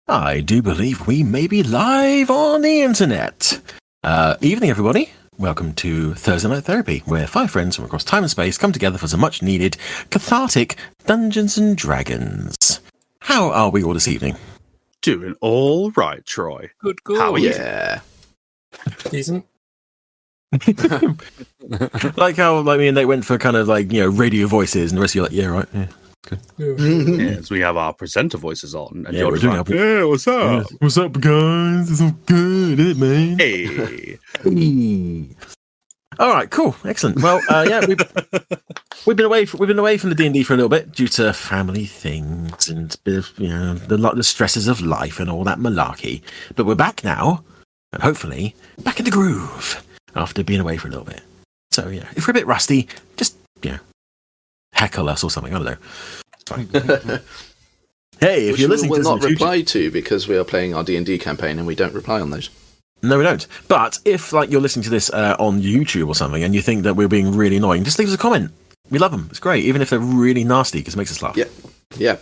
I do believe we may be live on the internet. Evening, everybody. Welcome to Thursday Night Therapy, where 5 friends from across time and space come together for some much-needed, cathartic Dungeons and Dragons. How are we all this evening? Doing all right, Troy. Good, good. How are you? Yeah. Decent. Like how me and Nate went for kind of like, radio voices, and the rest of you are like, yeah, right, yeah. Good. Yes, we have our presenter voices on. And Yeah, you're we're just doing like, our- yeah, what's up? Yeah. What's up, guys? It's all good, isn't it, man? Hey. Hey. All right, cool, excellent. Well, yeah, we've been away from the D&D for a little bit due to family things and a bit of, the stresses of life and all that malarkey. But we're back now, and hopefully back in the groove after being away for a little bit. So yeah, if we're a bit rusty, just heckle us or something. I don't know. It's fine. Hey, if you're listening to this, this will not reply to because we are playing our D&D campaign and we don't reply on those. No, we don't. But if you're listening to this on YouTube or something and you think that we're being really annoying, just leave us a comment. We love them. It's great, even if they're really nasty, because it makes us laugh. Yeah.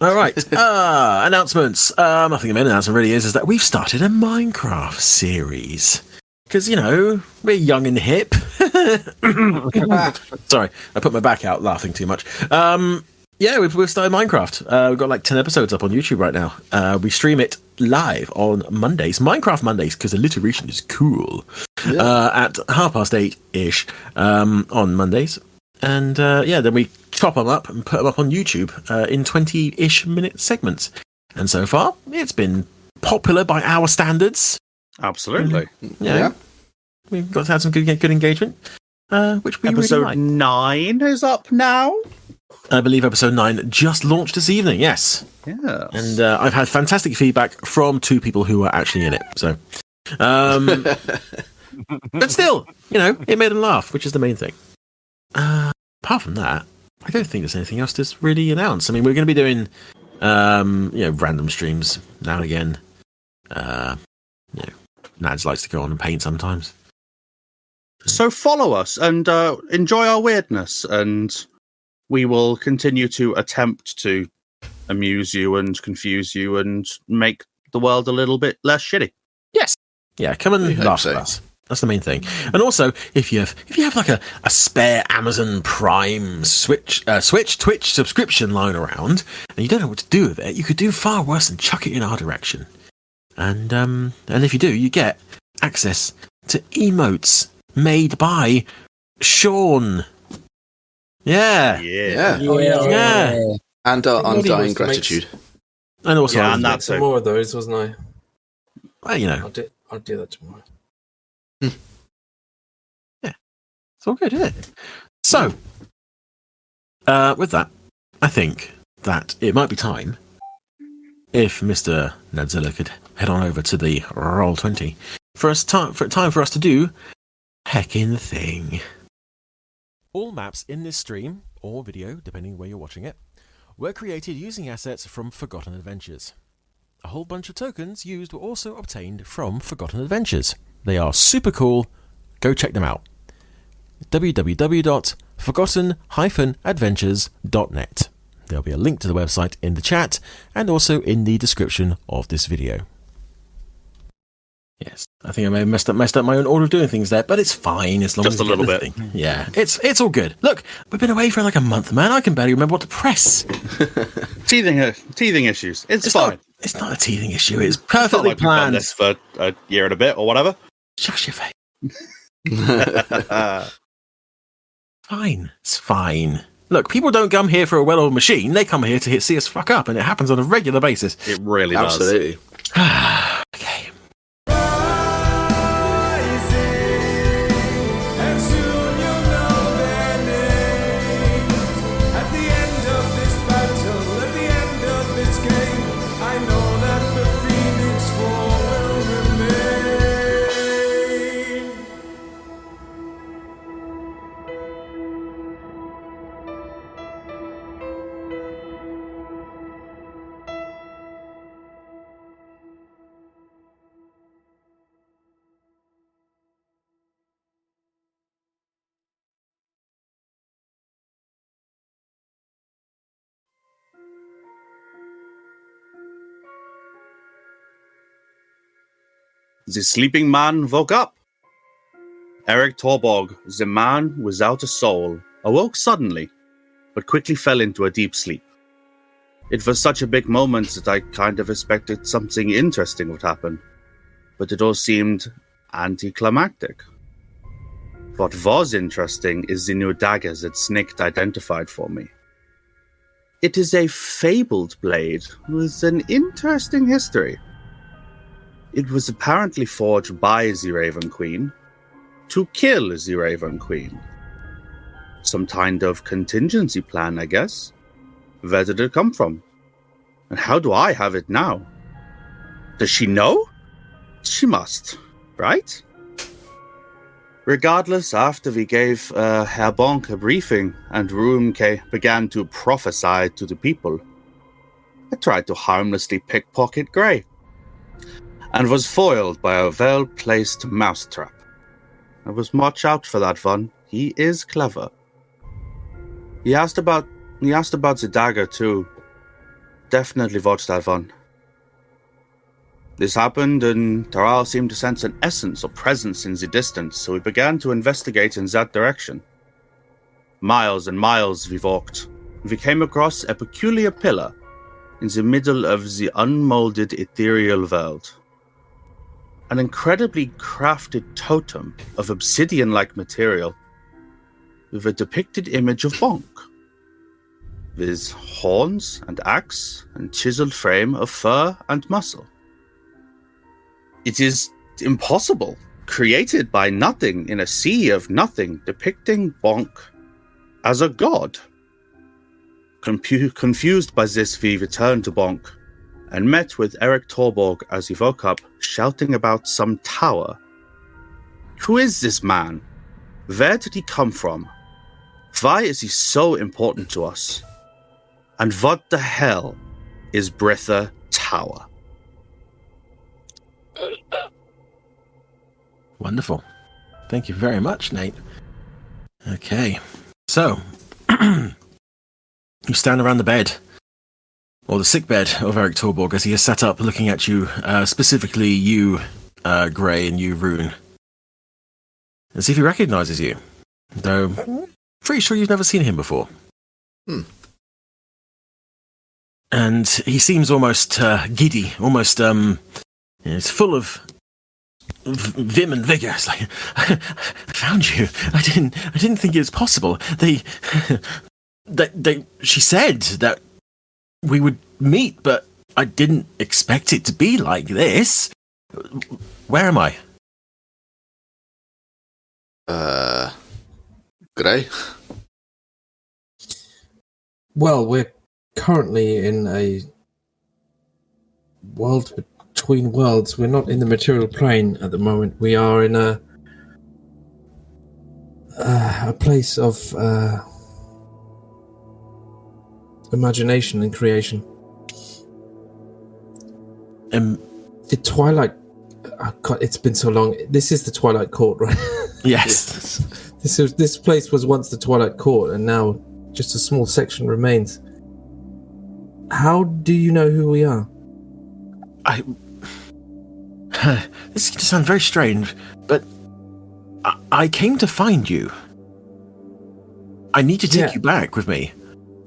All right. Announcements. I think the main announcement really is that we've started a Minecraft series. Because, we're young and hip. Sorry, I put my back out laughing too much. Yeah, we've started Minecraft. We've got like 10 episodes up on YouTube right now. We stream it live on Mondays, Minecraft Mondays, because alliteration is cool, at 8:30-ish on Mondays. And then we chop them up and put them up on YouTube in 20-ish minute segments. And so far, it's been popular by our standards. Absolutely. Yeah. We've got to have some good engagement, which we Episode really like. 9 is up now. I believe episode 9 just launched this evening, yes. Yeah. And I've had fantastic feedback from 2 people who are actually in it. So, but still, it made them laugh, which is the main thing. Apart from that, I don't think there's anything else to really announce. I mean, we're going to be doing, random streams now and again. Nadz likes to go on and paint sometimes. So follow us and enjoy our weirdness, and we will continue to attempt to amuse you and confuse you and make the world a little bit less shitty. Yes. Yeah, come and laugh at us. That's the main thing. And also, if you have like a spare Amazon Prime Twitch subscription lying around, and you don't know what to do with it, you could do far worse than chuck it in our direction. And if you do, you get access to emotes made by Sean. Yeah. And our undying gratitude. And also, and that's some more of those, wasn't I? Well, I'll do that tomorrow. Yeah, it's all good, isn't it? So, with that, I think that it might be time if Mr. Nadzilla could head on over to the Roll20 for time for us to do Heckin' Thing. All maps in this stream, or video, depending where you're watching it, were created using assets from Forgotten Adventures. A whole bunch of tokens used were also obtained from Forgotten Adventures. They are super cool. Go check them out. www.forgotten-adventures.net. There'll be a link to the website in the chat and also in the description of this video. Yes, I think I may have messed up my own order of doing things there, but it's fine as long as just a little bit. Thing. Yeah, it's all good. Look, we've been away for like a month, man. I can barely remember what to press. Teething issues. It's fine. It's not a teething issue. It's perfectly it's not like planned. We've done this for a year and a bit or whatever. Shush your face. Fine. It's fine. Look, people don't come here for a well-oiled machine. They come here to see us fuck up, and it happens on a regular basis. It really does. Absolutely. Okay. The sleeping man woke up. Eric Torborg, the man without a soul, awoke suddenly, but quickly fell into a deep sleep. It was such a big moment that I kind of expected something interesting would happen, but it all seemed anticlimactic. What was interesting is the new dagger that Snikt identified for me. It is a fabled blade with an interesting history. It was apparently forged by the Raven Queen to kill the Raven Queen. Some kind of contingency plan, I guess. Where did it come from? And how do I have it now? Does she know? She must, right? Regardless, after we gave Herr Bonk a briefing and Rune began to prophesy to the people, I tried to harmlessly pickpocket Grey, and was foiled by a well-placed mousetrap. I was watch out for that one. He is clever. He asked about the dagger too. Definitely watch that one. This happened, and Taral seemed to sense an essence or presence in the distance, so we began to investigate in that direction. Miles and miles we walked. We came across a peculiar pillar in the middle of the unmolded ethereal world. An incredibly crafted totem of obsidian-like material with a depicted image of Bonk, with horns and axe and chiseled frame of fur and muscle. It is impossible, created by nothing in a sea of nothing, depicting Bonk as a god. Confused by this, we returned to Bonk and met with Eric Torborg as he woke up, shouting about some tower. Who is this man? Where did he come from? Why is he so important to us? And what the hell is Breather Tower? Wonderful. Thank you very much, Nate. Okay. So, you stand around the bed, or the sick bed of Eric Torborg as he is sat up looking at you, specifically you, Grey, and you, Rune. And see if he recognizes you. Though, pretty sure you've never seen him before. And he seems almost giddy, almost it's full of vim and vigor. It's like, I found you. I didn't think it was possible. She said that we would meet, but I didn't expect it to be like this. Where am I? Grey? Well, we're currently in a world between worlds. We're not in the material plane at the moment. We are in a place of imagination and creation. The Twilight... Oh God, it's been so long. This is the Twilight Court, right? Yes. This place was once the Twilight Court, and now just a small section remains. How do you know who we are? This is going to sound very strange, but I came to find you. I need to take you back with me.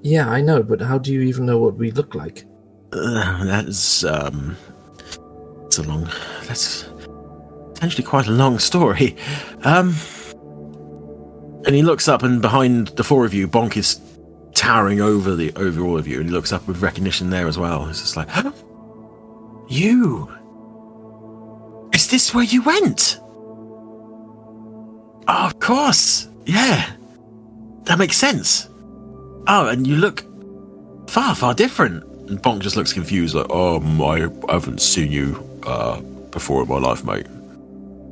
Yeah, I know, but how do you even know what we look like? That's potentially quite a long story. And he looks up, and behind the four of you, Bonk is towering over all of you, and he looks up with recognition there as well. It's just like, you! Is this where you went? Oh, of course! Yeah! That makes sense. Oh, and you look far, far different. And Bonk just looks confused, like, I haven't seen you before in my life, mate.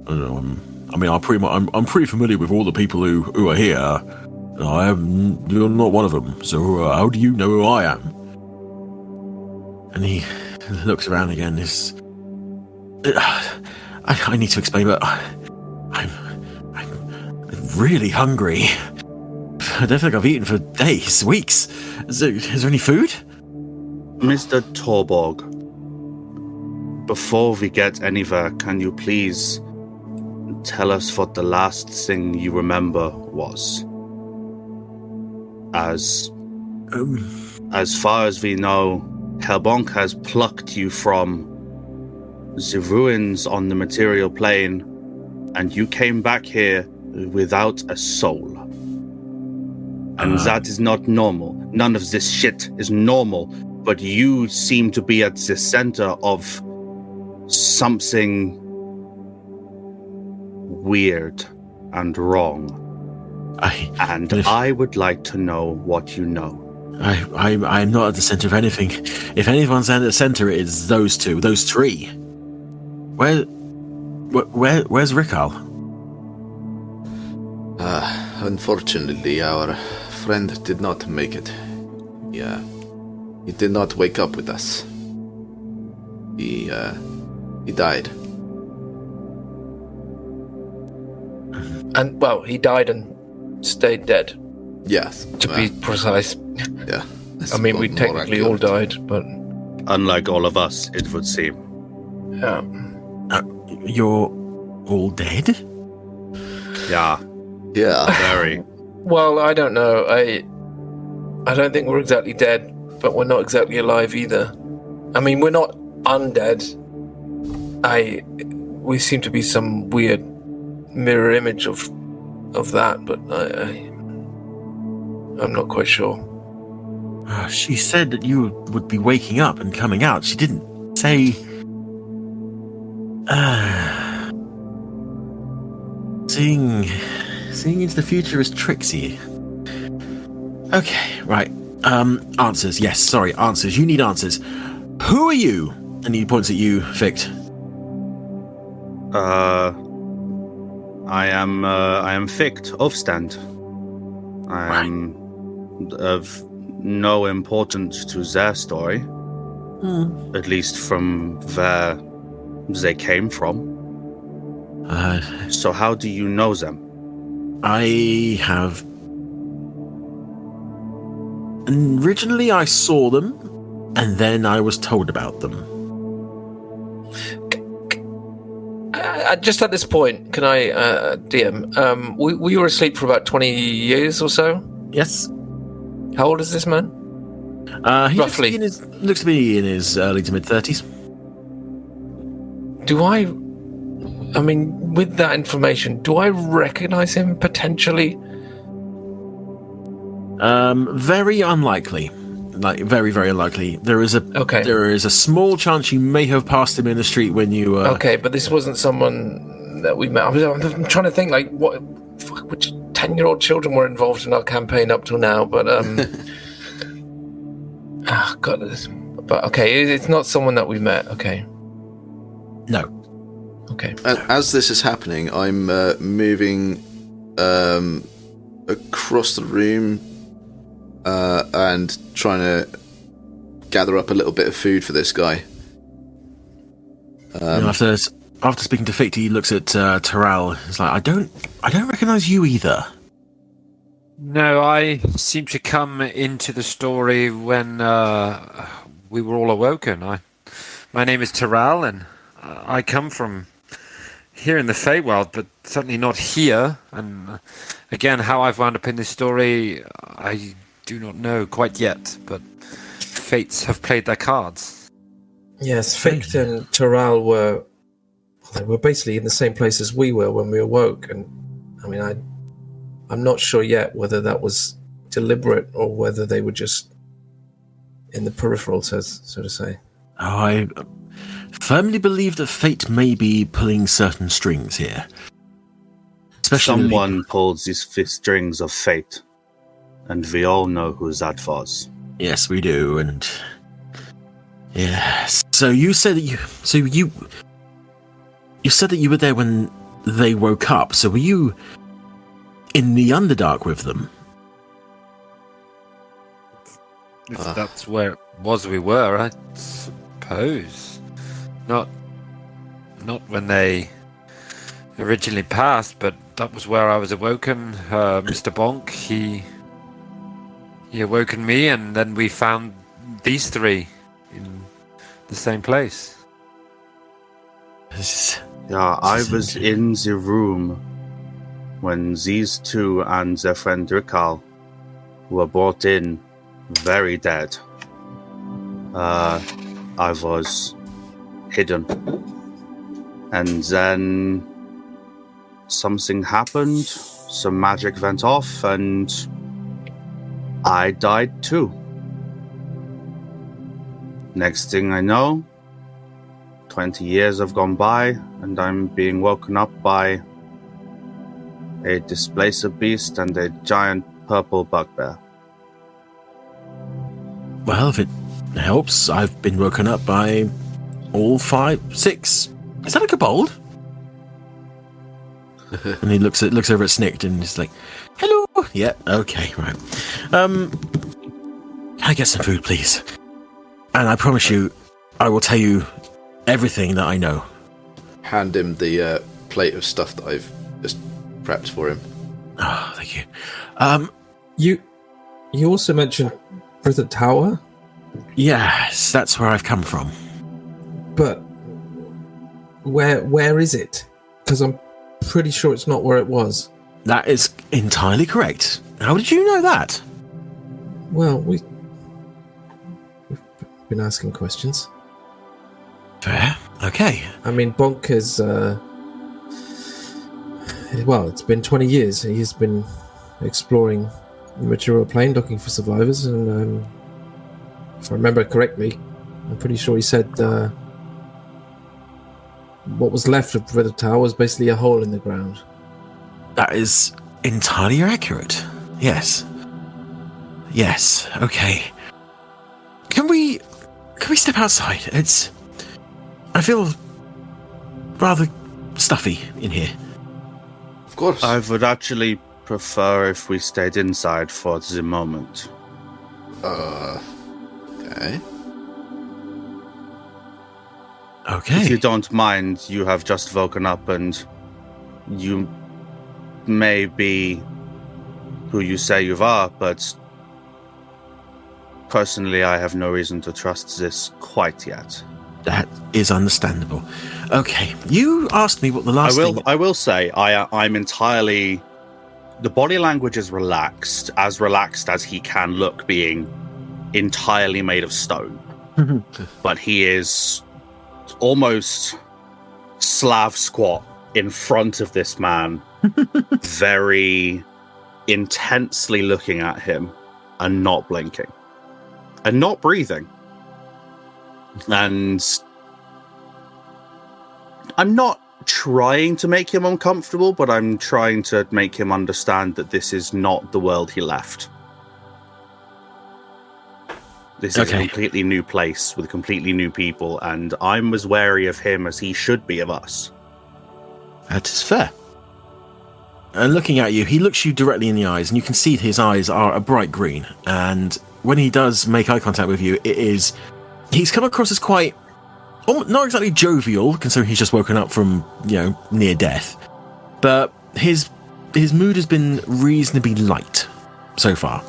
I don't know, I'm pretty familiar with all the people who are here. You're not one of them, so how do you know who I am? And he looks around again. I need to explain, but I'm really hungry. I don't think I've eaten for days, weeks. Is there any food? Mr. Torborg, before we get anywhere, can you please tell us what the last thing you remember was? As far as we know, Helbonk has plucked you from the ruins on the material plane, and you came back here without a soul. And that is not normal. None of this shit is normal, but you seem to be at the center of something weird and wrong. I would like to know what you know. I'm not at the center of anything. If anyone's at the center, it's those three. Where's Rikal? Unfortunately, our friend did not make it. He did not wake up with us. He died. And, well, he died and stayed dead. Yes. To be precise. Yeah. I mean, we technically all died, but... Unlike all of us, it would seem. Yeah. You're all dead? Yeah. Yeah. Very. Well, I don't know. I don't think we're exactly dead, but we're not exactly alive either. I mean, we're not undead. We seem to be some weird mirror image of that, but I'm not quite sure. She said that you would be waking up and coming out. She didn't say... Seeing into the future is tricksy. Okay, right. Answers. Yes, sorry, answers. You need answers. Who are you? And he points at you, Fichte. I am Fichte Oafstend. I am of no importance to their story. At least from where they came from. So how do you know them? Originally I saw them, and then I was told about them. Just at this point, can I, DM, we were asleep for about 20 years or so? Yes. How old is this man? He Roughly. Looks to be in his early to mid-30s. I mean, with that information, do I recognize him potentially? Very unlikely. Like, very, very unlikely. There is a small chance you may have passed him in the street when you were... Okay, but this wasn't someone that we met. I'm trying to think, like, which 10-year-old children were involved in our campaign up till now, but, But, okay, it's not someone that we met, okay. No. Okay. As this is happening, I'm moving across the room and trying to gather up a little bit of food for this guy. After speaking to Fichte, he looks at Taral. He's like, I don't recognise you either. No, I seem to come into the story when we were all awoken. My name is Taral, and I come from here in the Feywild, but certainly not here. And again, how I've wound up in this story, I do not know quite yet, but fates have played their cards. Yes, Fichte and Taral were basically in the same place as we were when we awoke, and I mean, I'm not sure yet whether that was deliberate or whether they were just in the peripheral, so to say. I firmly believe that fate may be pulling certain strings here. Especially someone pulls these strings of fate, and we all know who that was. Yes, we do, and yes. So you said that you said that you were there when they woke up. So were you in the Underdark with them? If that's where it was we were, I suppose. Not when they originally passed, but that was where I was awoken. Mr. Bonk, he awoken me, and then we found these three in the same place. Yeah, I was in the room when these two and their friend Rikal were brought in very dead. I was hidden. And then something happened, some magic went off, and I died too. Next thing I know, 20 years have gone by, and I'm being woken up by a displacer beast and a giant purple bugbear. Well, if it helps, I've been woken up by all 5, 6. Is that a kobold? And he looks over at Snicked and he's like, "Hello." Yeah. Okay. Right. Can I get some food, please? And I promise you, I will tell you everything that I know. Hand him the plate of stuff that I've just prepped for him. Oh, thank you. You also mentioned Brither Tower, Yes, that's where I've come from. but where is it? Because I'm pretty sure it's not where it was. That is entirely correct. How did you know that? Well, we've been asking questions. Fair. Okay. I mean, Bonk is, well, it's been 20 years. He's been exploring the material plane, looking for survivors, and if I remember correctly, I'm pretty sure he said what was left of Brither Tower was basically a hole in the ground. That is entirely accurate. Yes. Yes. Okay. Can we step outside? I feel rather stuffy in here. Of course. I would actually prefer if we stayed inside for the moment. Okay. Okay. If you don't mind, you have just woken up and you may be who you say you are, but personally I have no reason to trust this quite yet. That is understandable. Okay, you asked me what the last thing... I will say, I'm entirely... The body language is relaxed as he can look, being entirely made of stone. But he is almost Slav squat in front of this man, very intensely looking at him and not blinking and not breathing. And I'm not trying to make him uncomfortable, but I'm trying to make him understand that this is not the world he left. This is a completely new place with completely new people, and I'm as wary of him as he should be of us. That is fair. And looking at you, he looks you directly in the eyes, and you can see his eyes are a bright green. And when he does make eye contact with you, he's come across as quite, not exactly jovial, considering he's just woken up from, near death. But his mood has been reasonably light so far.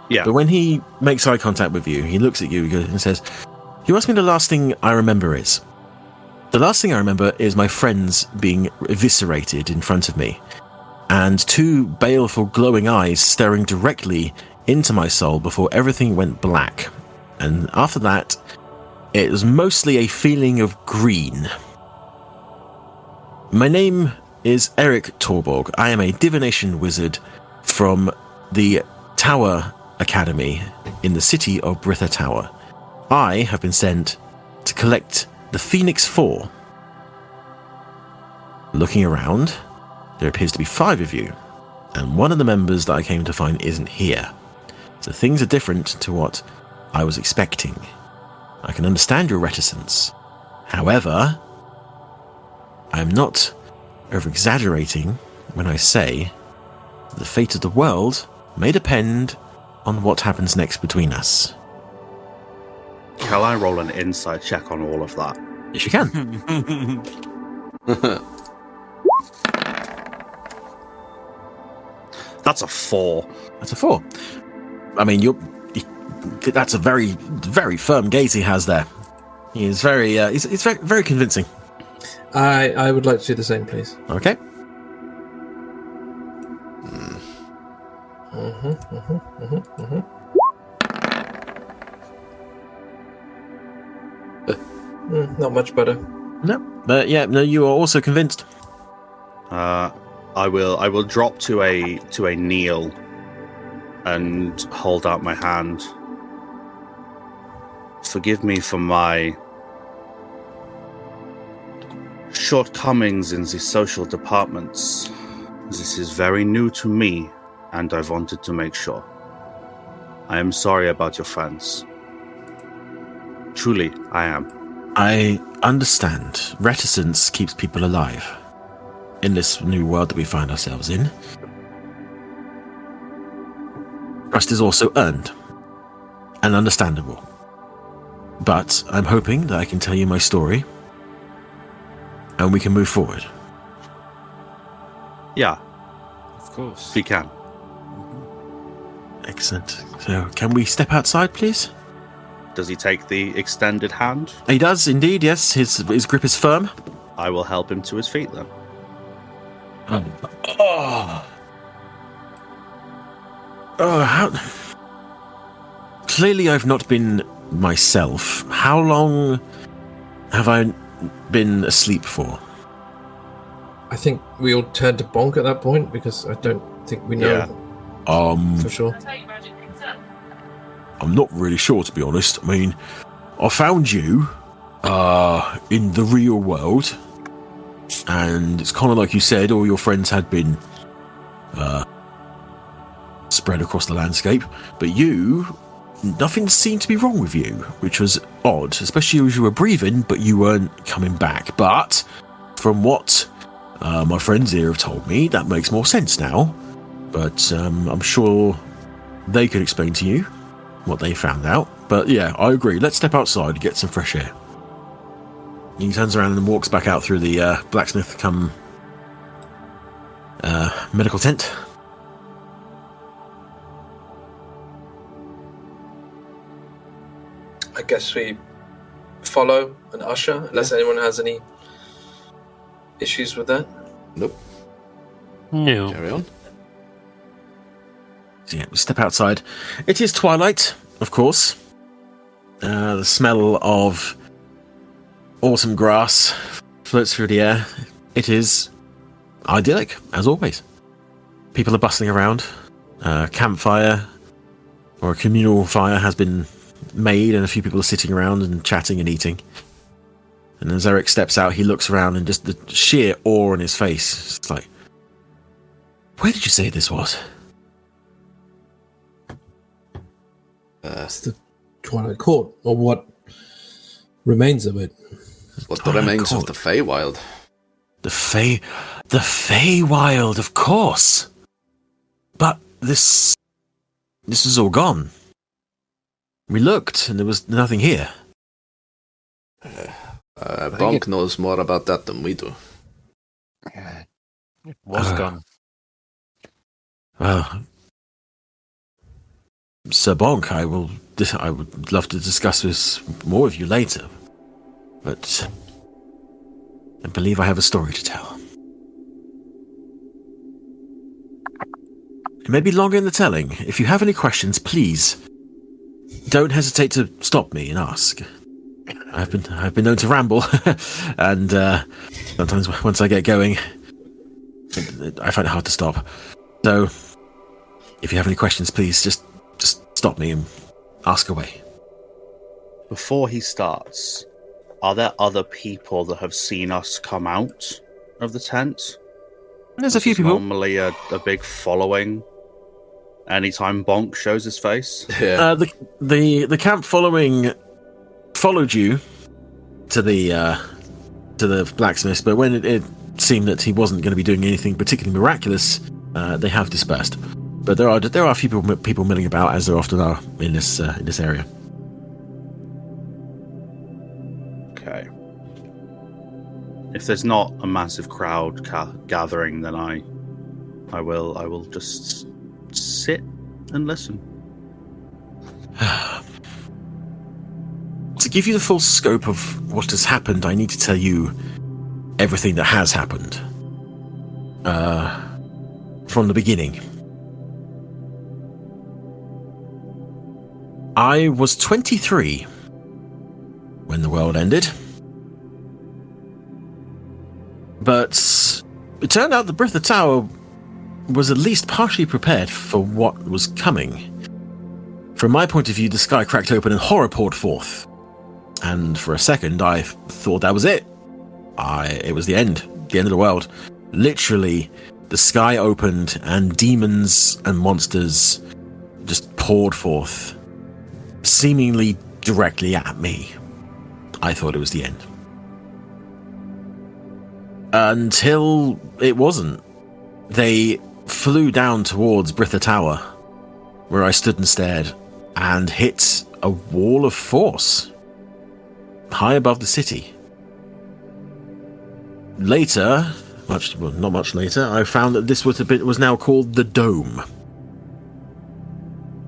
Yeah. But when he makes eye contact with you, he looks at you and says, "You asked me the last thing I remember is. The last thing I remember is my friends being eviscerated in front of me, and 2 baleful glowing eyes staring directly into my soul before everything went black. And after that, it was mostly a feeling of green. My name is Eric Torborg. I am a divination wizard from the Tower Academy in the city of Brither Tower. I have been sent to collect the Phoenix 4. Looking around, there appears to be 5 of you, and one of the members that I came to find isn't here. So things are different to what I was expecting. I can understand your reticence. However, I am not over-exaggerating when I say that the fate of the world may depend on what happens next between us." Can I roll an insight check on all of that? Yes, you can. That's a 4. That's a 4. I mean, that's a very, very firm gaze he has there. He is very, he's very, very convincing. I would like to do the same, please. Okay. Not much better. No, but yeah, no, you are also convinced. I will drop to a kneel and hold out my hand. Forgive me for my shortcomings in the social departments. This is very new to me, and I wanted to make sure. I am sorry about your friends. Truly, I am. I understand. Reticence keeps people alive in this new world that we find ourselves in. Trust is also earned and understandable. But I'm hoping that I can tell you my story and we can move forward. Yeah, Of course. we can. Excellent. So, can we step outside, please? Does he take the extended hand? He does, indeed, yes. His grip is firm. I will help him to his feet then. How... Clearly I've not been myself. How long have I been asleep for? I think we all turned to bonk at that point because I don't think we know for sure. I'm not really sure, to be honest. I mean, I found you in the real world, and it's kind of like you said, all your friends had been spread across the landscape, but nothing seemed to be wrong with you, which was odd, especially as you were breathing, but you weren't coming back. But from what my friends here have told me, that makes more sense now. But I'm sure they could explain to you what they found out. But yeah, I agree. Let's step outside and get some fresh air. He turns around and walks back out through the blacksmith cum medical tent. I guess we follow and usher, unless anyone has any issues with that. Nope. No. Carry on. So yeah, we step outside. It is twilight, of course. The smell of autumn grass floats through the air. It is idyllic, as always. People are bustling around. Campfire or a communal fire has been made, and a few people are sitting around and chatting and eating. And as Eric steps out, he looks around, and just the sheer awe on his face. It's like, where did you say this was? It's the Twilight Court, or what remains of it. What the remains of the Feywild? The Feywild, of course. But this is all gone. We looked, and there was nothing here. Bonk knows more about that than we do. It was gone. Well, Sir Bonk, I would love to discuss this more with you later, but I believe I have a story to tell. It may be longer in the telling. If you have any questions, please don't hesitate to stop me and ask. I've been known to ramble, and sometimes once I get going, I find it hard to stop. So, if you have any questions, please just stop me and ask away. Before he starts, are there other people that have seen us come out of the tent? There's a few people. Normally a big following anytime Bonk shows his face. Yeah. The camp following followed you to the blacksmith, but when it seemed that he wasn't going to be doing anything particularly miraculous, they have dispersed. But there are a few people milling about, as there often are in this area. Okay. If there's not a massive crowd gathering, then I will just sit and listen. To give you the full scope of what has happened, I need to tell you everything that has happened. From the beginning. I was 23 when the world ended. But it turned out the Fichte Tower was at least partially prepared for what was coming. From my point of view, the sky cracked open and horror poured forth. And for a second, I thought that was it. It was the end of the world. Literally, the sky opened and demons and monsters just poured forth, seemingly directly at me. I thought it was the end. Until it wasn't. They flew down towards Fichte Tower, where I stood and stared, and hit a wall of force high above the city. Later, not much later, I found that this was now called the Dome.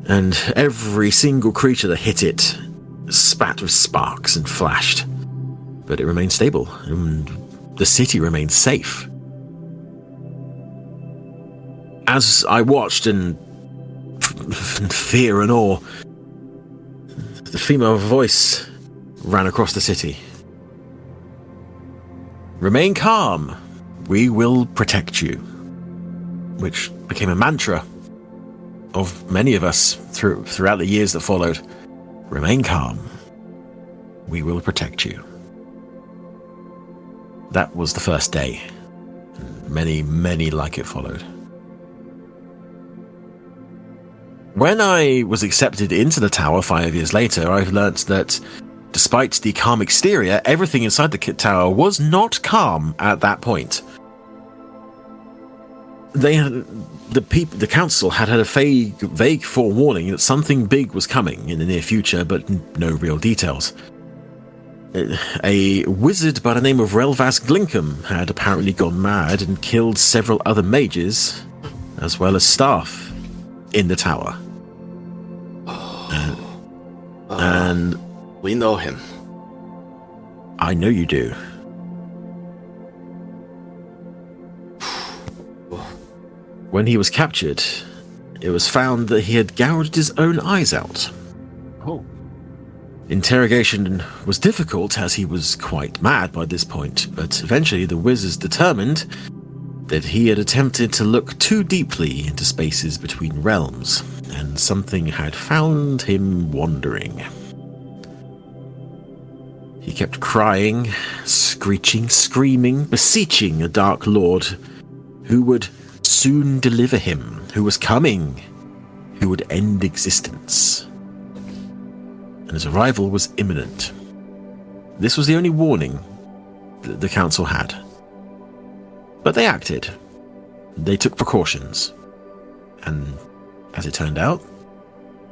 And every single creature that hit it spat with sparks and flashed. But it remained stable, and the city remained safe. As I watched in fear and awe, the female voice ran across the city. Remain calm. We will protect you. Which became a mantra of many of us throughout the years that followed. Remain calm. We will protect you. That was the first day. Many, many like it followed. When I was accepted into the tower 5 years later, I learnt that despite the calm exterior, everything inside the tower was not calm at that point. The council had a vague forewarning that something big was coming in the near future, but no real details. A wizard by the name of Relvas Glinkham had apparently gone mad and killed several other mages, as well as staff, in the tower. And we know him. I know you do. When he was captured, it was found that he had gouged his own eyes out. Oh. Interrogation was difficult as he was quite mad by this point, but eventually the wizards determined that he had attempted to look too deeply into spaces between realms, and something had found him wandering. He kept crying, screeching, screaming, beseeching a Dark Lord who would soon deliver him, who was coming, who would end existence. And his arrival was imminent. This was the only warning that the council had. But they acted. They took precautions. And as it turned out,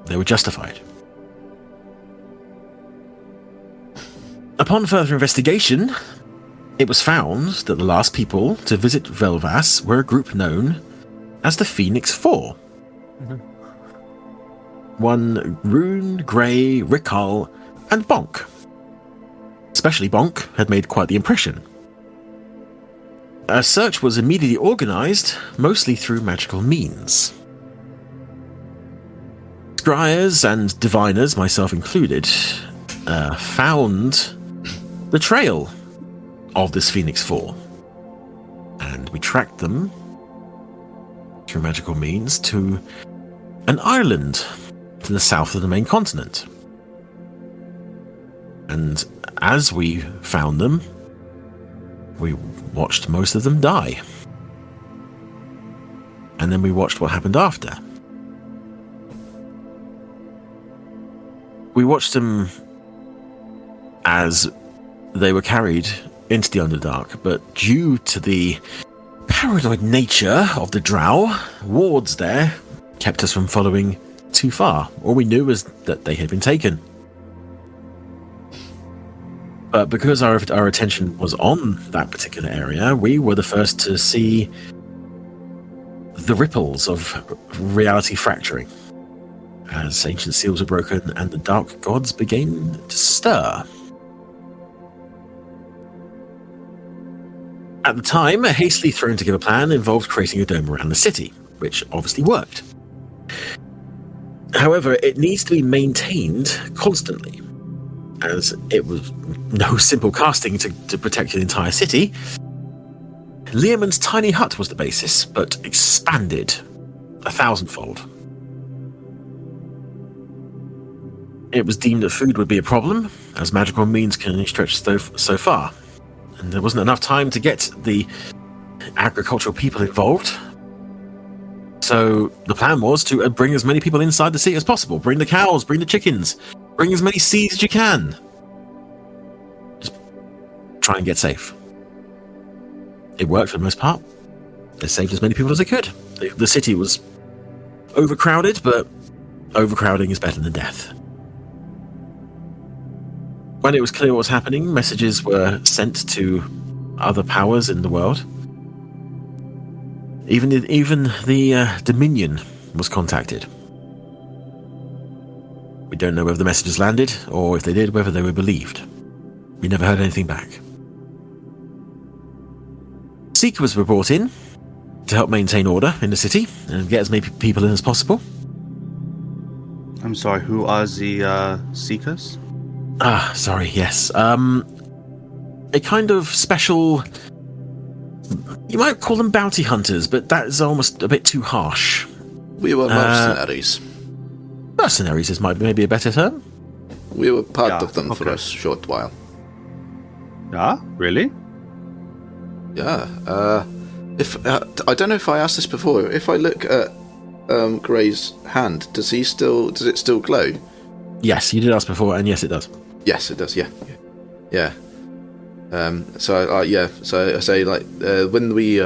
they were justified. Upon further investigation, it was found that the last people to visit Relvas were a group known as the Phoenix Four. Mm-hmm. One Rune, Grey, Rickhall, and Bonk. Especially Bonk had made quite the impression. A search was immediately organized, mostly through magical means. Scryers and diviners, myself included, found the trail of this Phoenix Four. And we tracked them through magical means to an island to the south of the main continent. And as we found them, we watched most of them die. And then we watched what happened after. We watched them as they were carried into the Underdark, but due to the paranoid nature of the Drow, wards there kept us from following too far. All we knew was that they had been taken. But because our attention was on that particular area, we were the first to see the ripples of reality fracturing as ancient seals were broken and the dark gods began to stir. At the time, a hastily thrown together plan involved creating a dome around the city, which obviously worked. However, it needs to be maintained constantly, as it was no simple casting to protect the entire city. Learmon's tiny hut was the basis, but expanded 1,000-fold. It was deemed that food would be a problem, as magical means can only stretch so far, and there wasn't enough time to get the agricultural people involved. So the plan was to bring as many people inside the city as possible. Bring the cows, bring the chickens, bring as many seeds as you can. Just try and get safe. It worked for the most part. They saved as many people as they could. The city was overcrowded, but overcrowding is better than death. When it was clear what was happening, messages were sent to other powers in the world. Even the Dominion was contacted. We don't know whether the messages landed, or if they did, whether they were believed. We never heard anything back. Seekers were brought in to help maintain order in the city and get as many people in as possible. I'm sorry, who are the Seekers? Sorry, yes. A kind of special... You might call them bounty hunters, but that is almost a bit too harsh. We were mercenaries. Mercenaries is maybe a better term. We were part of them for a short while. Ah, really? Yeah. If I don't know if I asked this before. If I look at Gray's hand, does it still glow? Yes, you did ask before, and yes, it does. Yes, it does. Yeah. So I say like when we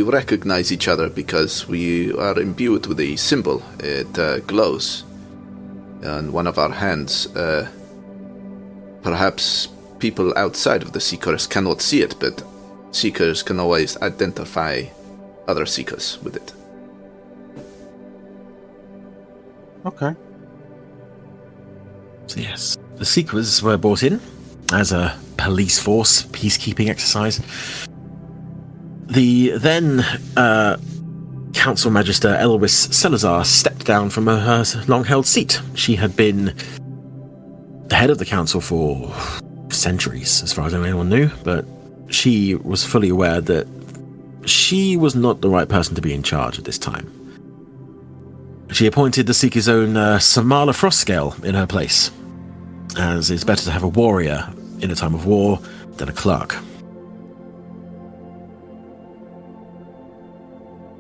recognize each other because we are imbued with a symbol. It glows on one of our hands. Perhaps people outside of the Seekers cannot see it, but Seekers can always identify other Seekers with it. Okay. So yes, the Seekers were brought in as a police force, peacekeeping exercise. The then Council Magister Elois Salazar stepped down from her long-held seat. She had been the head of the council for centuries, as far as anyone knew, but she was fully aware that she was not the right person to be in charge at this time. She appointed the Seeker's own Samala Frostscale in her place, as it's better to have a warrior in a time of war than a clerk.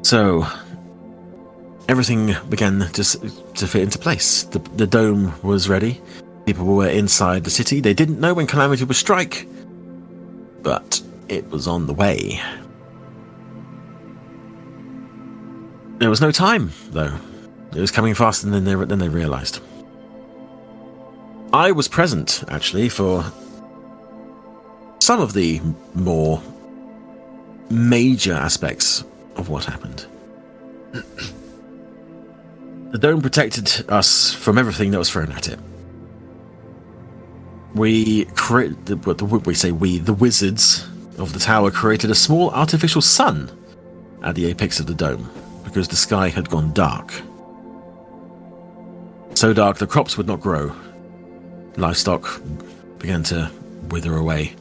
So, everything began to fit into place. The dome was ready. People were inside the city. They didn't know when calamity would strike, but it was on the way. There was no time, though. It was coming faster than they realized. I was present, actually, for some of the more major aspects of what happened. The dome protected us from everything that was thrown at it. The wizards of the tower created a small artificial sun at the apex of the dome, because the sky had gone dark. So dark the crops would not grow. Livestock began to wither away.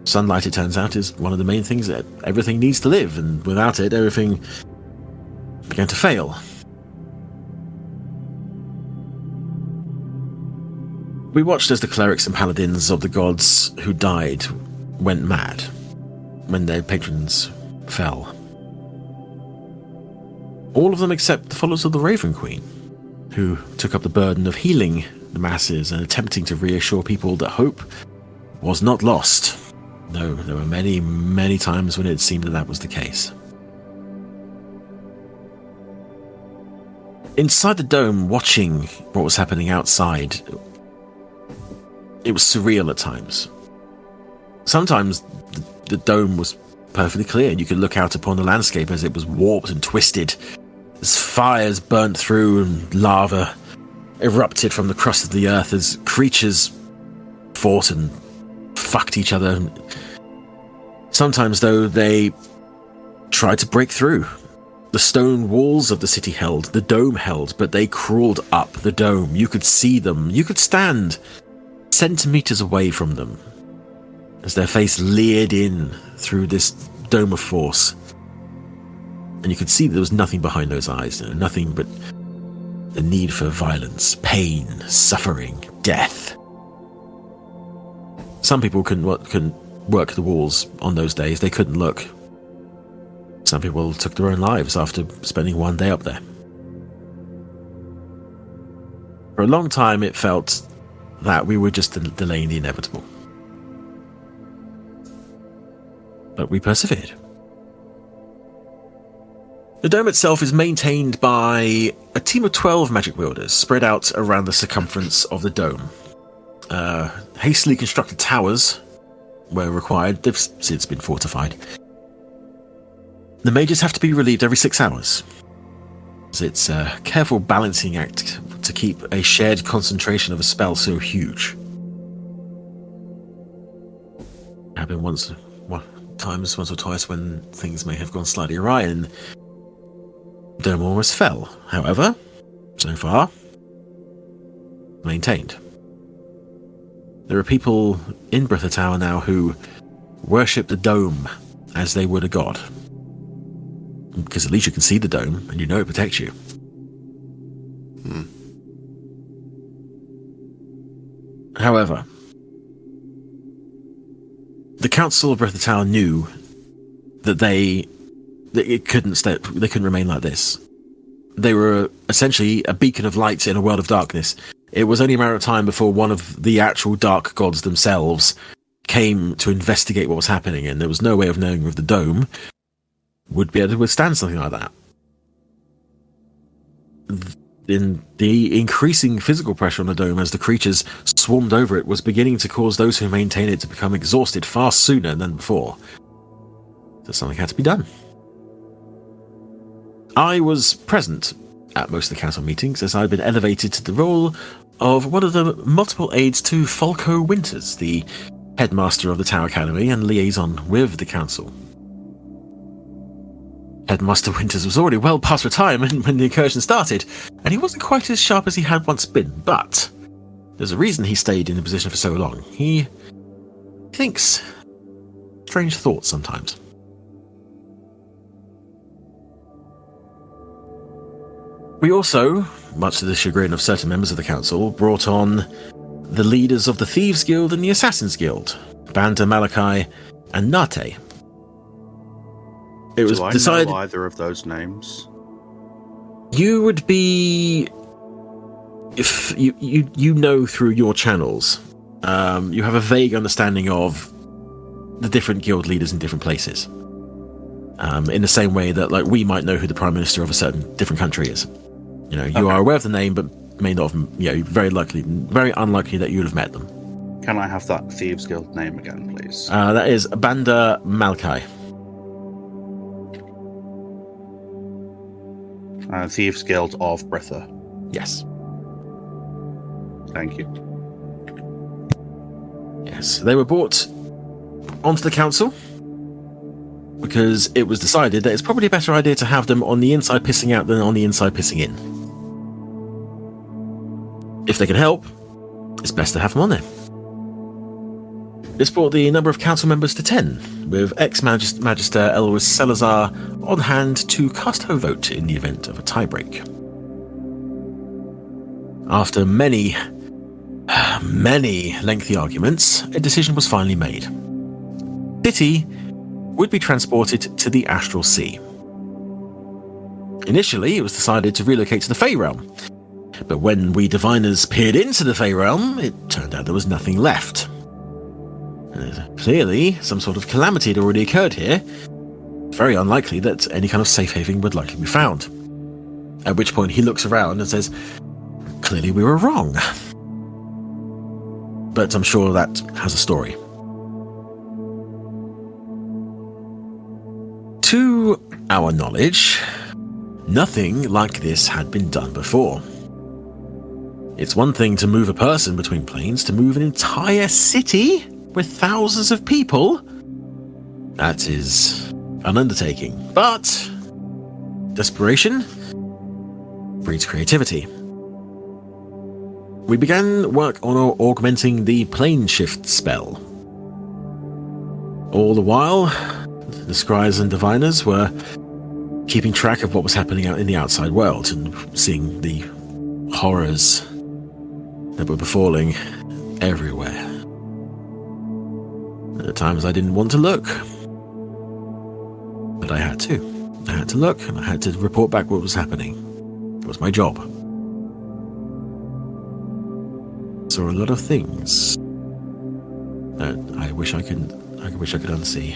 Sunlight, it turns out, is one of the main things that everything needs to live, and without it, everything began to fail. We watched as the clerics and paladins of the gods who died went mad when their patrons fell. All of them except the followers of the Raven Queen, who took up the burden of healing the masses and attempting to reassure people that hope was not lost, though there were many, many times when it seemed that was the case. Inside the dome, watching what was happening outside, it was surreal at times. Sometimes the dome was perfectly clear. You could look out upon the landscape as it was warped and twisted, as fires burnt through and lava erupted from the crust of the earth, as creatures fought and fucked each other. Sometimes, though, they tried to break through. The stone walls of the city held, the dome held, but they crawled up the dome. You could see them. You could stand centimeters away from them as their face leered in through this dome of force. And you could see there was nothing behind those eyes, nothing but the need for violence, pain, suffering, death. Some people couldn't work the walls on those days. They couldn't look. Some people took their own lives after spending one day up there. For a long time, it felt that we were just delaying the inevitable. But we persevered. The dome itself is maintained by a team of 12 magic wielders spread out around the circumference of the dome. Hastily constructed towers were required. They've since been fortified. The mages have to be relieved every 6 hours. It's a careful balancing act to keep a shared concentration of a spell so huge. It happened once or twice when things may have gone slightly awry and the dome almost fell. However, so far, maintained. There are people in Britha Tower now who worship the dome as they would a god. Because at least you can see the dome and you know it protects you. However, the Council of Britha Tower knew that they couldn't remain like this. They were essentially a beacon of light in a world of darkness. It was only a matter of time before one of the actual dark gods themselves came to investigate what was happening, and there was no way of knowing if the dome would be able to withstand something like that. In the increasing physical pressure on the dome as the creatures swarmed over it was beginning to cause those who maintain it to become exhausted far sooner than before. So something had to be done. I was present at most of the council meetings as I'd been elevated to the role of one of the multiple aides to Falco Winters, the headmaster of the Tower Academy and liaison with the council. Headmaster Winters was already well past retirement when the incursion started, and he wasn't quite as sharp as he had once been, but there's a reason he stayed in the position for so long. He thinks strange thoughts sometimes. We also, much to the chagrin of certain members of the council, brought on the leaders of the Thieves Guild and the Assassins Guild, Banda Malachi and Nate. It was decided know either of those names? You would be, if you know through your channels, you have a vague understanding of the different guild leaders in different places. In the same way that, like, we might know who the prime minister of a certain different country is. You know, you are aware of the name, but may not have. Very unlikely that you'd have met them. Can I have that Thieves Guild name again, please? That is Banda Malachi. Thieves Guild of Britha. Yes. Thank you. Yes, they were brought onto the council because it was decided that it's probably a better idea to have them on the inside pissing out than on the inside pissing in. If they can help, it's best to have them on there. This brought the number of council members to 10, with ex-Magister Elwes Salazar on hand to cast her vote in the event of a tiebreak. After many lengthy arguments, a decision was finally made. City would be transported to the Astral Sea. Initially, it was decided to relocate to the Fey Realm, but when we diviners peered into the Fey Realm, it turned out there was nothing left. Clearly, some sort of calamity had already occurred here. Very unlikely that any kind of safe haven would likely be found. At which point he looks around and says, clearly we were wrong. But I'm sure that has a story. To our knowledge, nothing like this had been done before. It's one thing to move a person between planes, to move an entire city with thousands of people, That is an undertaking. But desperation breeds creativity. We began work on augmenting the plane shift spell. All the while, the scries and diviners were keeping track of what was happening out in the outside world and seeing the horrors that were befalling everywhere. At times I didn't want to look, but I had to. I had to look, and I had to report back what was happening. It was my job. Saw a lot of things that I wish I could unsee.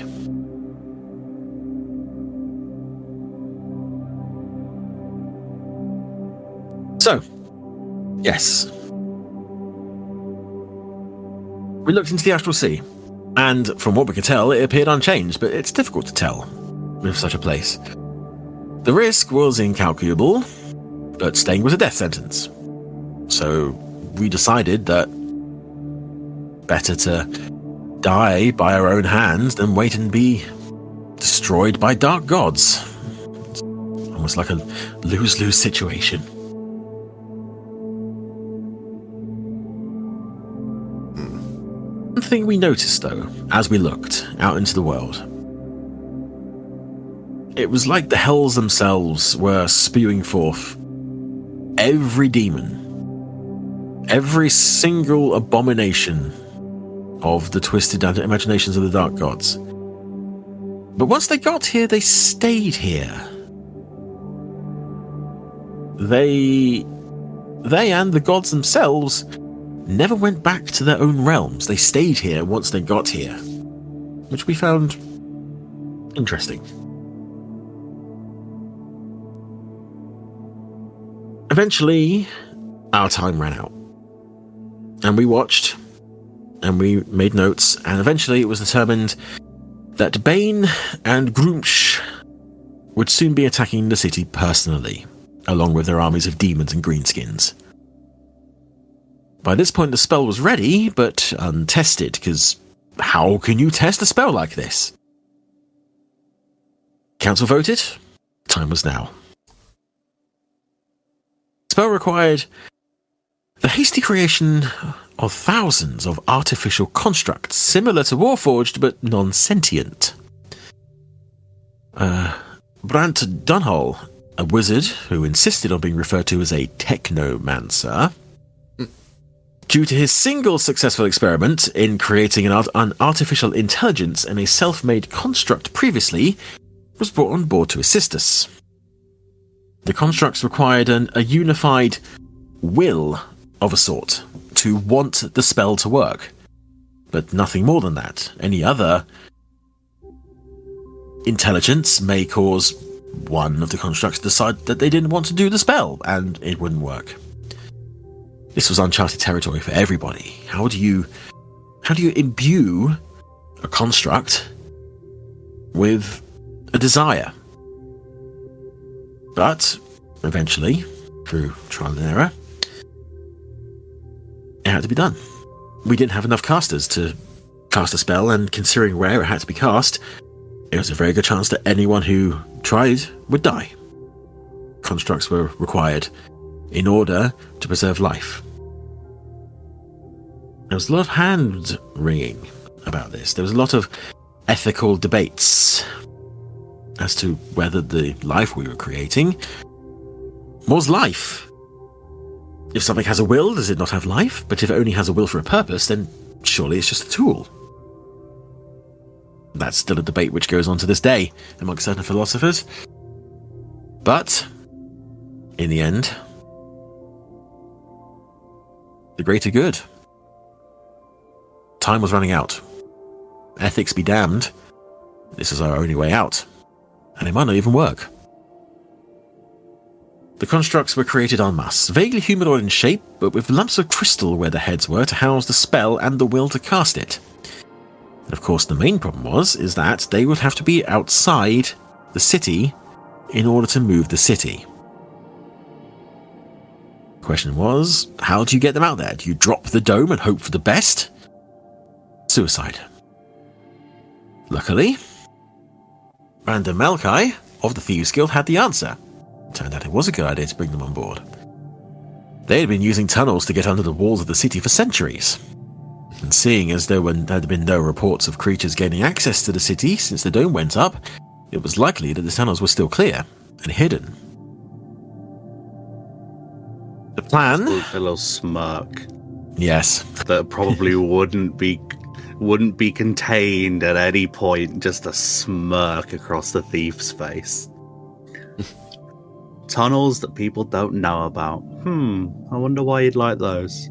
So, yes. We looked into the Astral Sea, and from what we could tell, it appeared unchanged, but it's difficult to tell with such a place. The risk was incalculable, but staying was a death sentence. So we decided that better to die by our own hands than wait and be destroyed by dark gods. It's almost like a lose-lose situation. One thing we noticed, though, as we looked out into the world, it was like the hells themselves were spewing forth every demon, every single abomination of the twisted imaginations of the dark gods. But once they got here, they stayed here. They and the gods themselves never went back to their own realms. They stayed here once they got here, which we found interesting. Eventually, our time ran out, and we watched, and we made notes, and eventually it was determined that Bane and Grumsh would soon be attacking the city personally, along with their armies of demons and greenskins. By this point, the spell was ready, but untested, because how can you test a spell like this? Council voted. Time was now. The spell required the hasty creation of thousands of artificial constructs, similar to Warforged, but non-sentient. Brant Dunhall, a wizard who insisted on being referred to as a technomancer, due to his single successful experiment in creating an artificial intelligence and a self-made construct previously, was brought on board to assist us. The constructs required a unified will of a sort to want the spell to work, but nothing more than that. Any other intelligence may cause one of the constructs to decide that they didn't want to do the spell, and it wouldn't work. This was uncharted territory for everybody. How do you imbue a construct with a desire? But eventually, through trial and error, it had to be done. We didn't have enough casters to cast a spell, and considering where it had to be cast, it was a very good chance that anyone who tried would die. Constructs were required in order to preserve life. There was a lot of hand-wringing about this. There was a lot of ethical debates as to whether the life we were creating was life. If something has a will, does it not have life? But if it only has a will for a purpose, then surely it's just a tool. That's still a debate which goes on to this day amongst certain philosophers. But, in the end, the greater good. Time was running out. Ethics be damned. This is our only way out. And it might not even work. The constructs were created en masse, vaguely humanoid in shape, but with lumps of crystal where the heads were to house the spell and the will to cast it. And of course, the main problem is that they would have to be outside the city in order to move the city. The question was, how do you get them out there? Do you drop the dome and hope for the best? Suicide. Luckily, Random Malkai of the Thieves Guild had the answer. Turned out it was a good idea to bring them on board. They had been using tunnels to get under the walls of the city for centuries. And seeing as there had been no reports of creatures gaining access to the city since the dome went up, it was likely that the tunnels were still clear and hidden. The plan... A little smirk. Yes. That probably wouldn't be contained at any point, just a smirk across the thief's face. Tunnels that people don't know about. I wonder why you'd like those.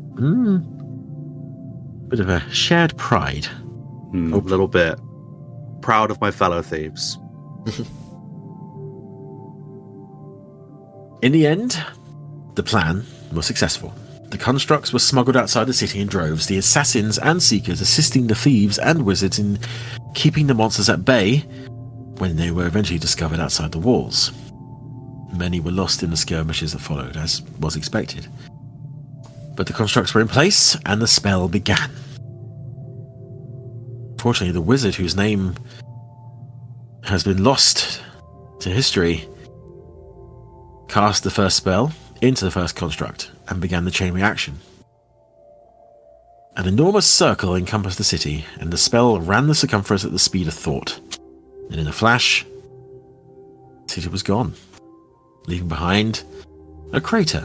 Bit of a shared pride. A little bit. Proud of my fellow thieves. In the end, the plan was successful. The constructs were smuggled outside the city in droves, the assassins and seekers assisting the thieves and wizards in keeping the monsters at bay when they were eventually discovered outside the walls. Many were lost in the skirmishes that followed, as was expected. But the constructs were in place, and the spell began. Fortunately, the wizard, whose name has been lost to history, cast the first spell into the first construct and began the chain reaction. An enormous circle encompassed the city, and the spell ran the circumference at the speed of thought. And in a flash, the city was gone, leaving behind a crater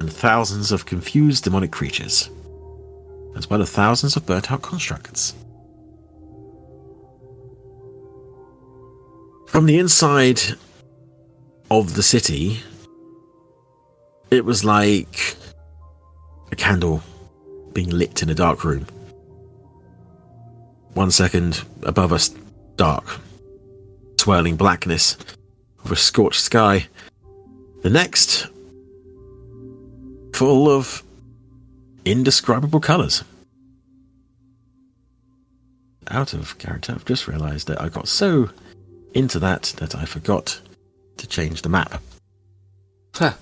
and thousands of confused demonic creatures, as well as thousands of burnt-out constructs. From the inside of the city, it was like a candle being lit in a dark room. 1 second above us, dark, swirling blackness of a scorched sky. The next, full of indescribable colours. Out of character, I've just realised that I got so into that I forgot to change the map. Huh.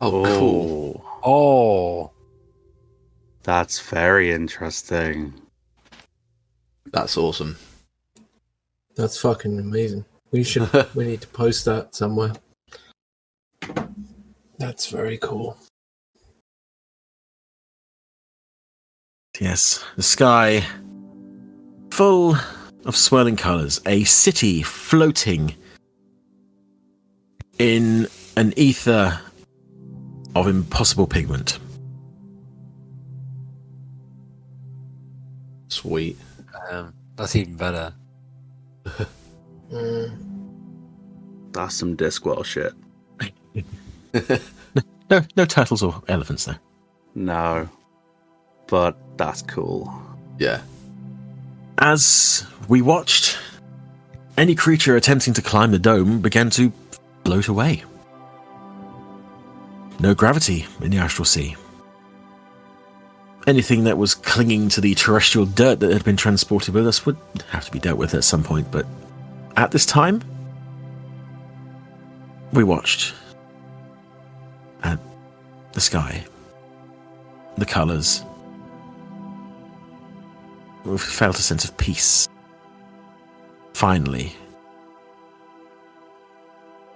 Oh, cool. Oh. That's very interesting. That's awesome. That's fucking amazing. We need to post that somewhere. That's very cool. Yes, the sky full of swirling colours, a city floating in an ether of impossible pigment. Sweet. That's even better. That's some Discworld shit. No turtles or elephants there. No. But that's cool. Yeah. As we watched, any creature attempting to climb the dome began to float away. No gravity in the astral sea. Anything that was clinging to the terrestrial dirt that had been transported with us would have to be dealt with at some point, but at this time, we watched at the sky, the colours. We felt a sense of peace. Finally.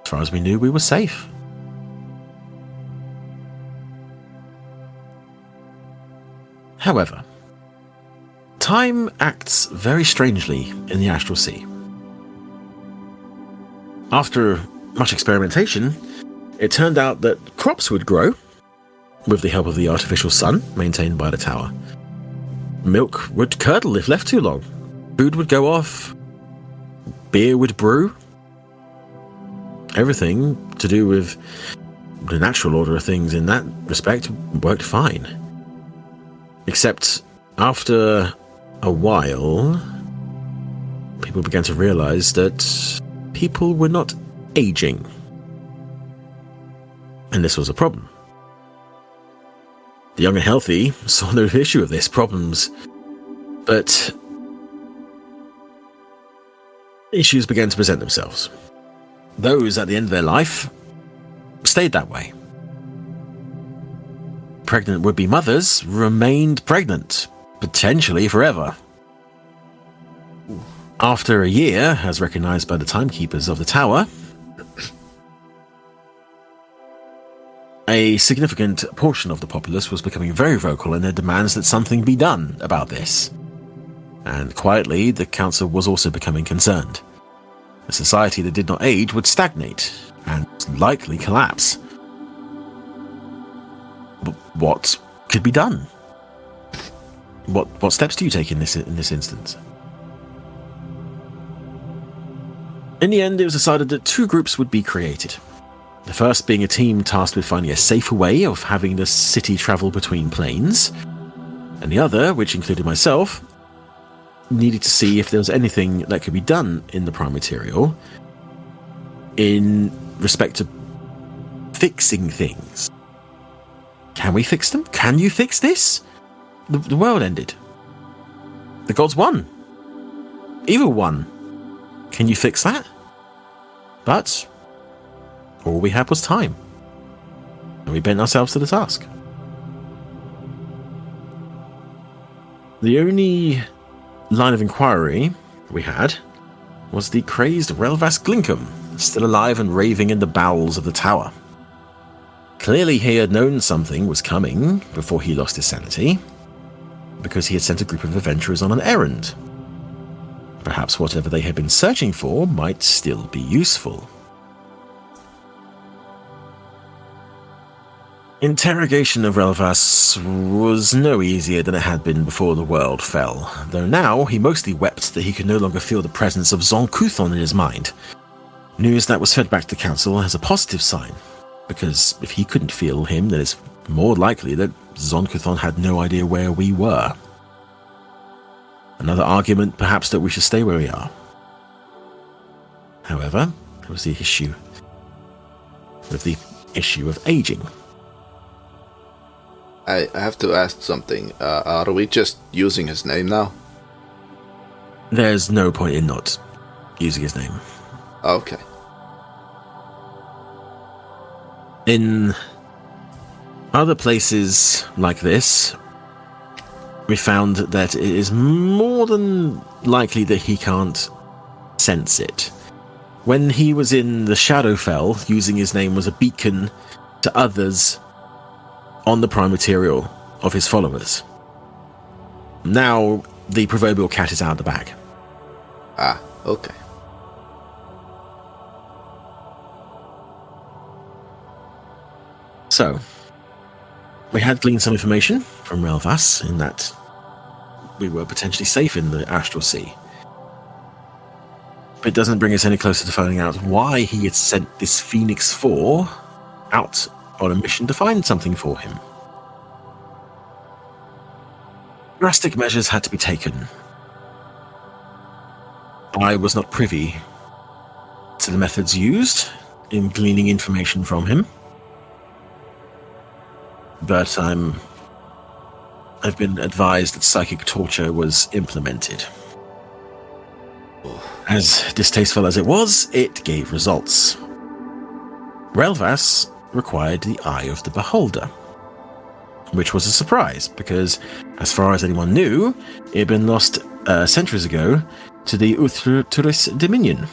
As far as we knew, we were safe. However, time acts very strangely in the astral sea. After much experimentation, it turned out that crops would grow with the help of the artificial sun maintained by the tower. Milk would curdle if left too long. Food would go off. Beer would brew. Everything to do with the natural order of things in that respect worked fine. Except after a while, people began to realize that people were not aging. And this was a problem. The young and healthy saw no issue of this problems, but issues began to present themselves. Those at the end of their life stayed that way. Pregnant would-be mothers remained pregnant, potentially forever. After a year, as recognized by the timekeepers of the tower, a significant portion of the populace was becoming very vocal in their demands that something be done about this. And quietly, the council was also becoming concerned. A society that did not age would stagnate and likely collapse. But what could be done? What steps do you take in this instance? In the end, it was decided that two groups would be created. The first being a team tasked with finding a safer way of having the city travel between planes, and the other, which included myself, needed to see if there was anything that could be done in the prime material in respect to fixing things. Can we fix them? Can you fix this? The world ended. The gods won. Evil won. Can you fix that? But all we had was time. And we bent ourselves to the task. The only line of inquiry we had was the crazed Relvas Glinkum, still alive and raving in the bowels of the tower. Clearly he had known something was coming before he lost his sanity, because he had sent a group of adventurers on an errand. Perhaps whatever they had been searching for might still be useful. Interrogation of Relvas was no easier than it had been before the world fell, though now he mostly wept that he could no longer feel the presence of Zonkuthon in his mind. News that was fed back to the council as a positive sign, because if he couldn't feel him, then it's more likely that Zonkuthon had no idea where we were. Another argument, perhaps, that we should stay where we are. However, there was the issue of aging. I have to ask something. Are we just using his name now? There's no point in not using his name. Okay. In other places like this, we found that it is more than likely that he can't sense it. When he was in the Shadowfell, using his name was a beacon to others on the prime material of his followers. Now, the proverbial cat is out of the bag. Ah, okay. So, we had gleaned some information from Relvas in that we were potentially safe in the Astral Sea. But it doesn't bring us any closer to finding out why he had sent this Phoenix 4 out on a mission to find something for him. Drastic measures had to be taken. I was not privy to the methods used in gleaning information from him, but I've been advised that psychic torture was implemented. As distasteful as it was, it gave results. Relvas required the eye of the beholder, which was a surprise, because as far as anyone knew, it had been lost centuries ago to the Uthturis Dominion.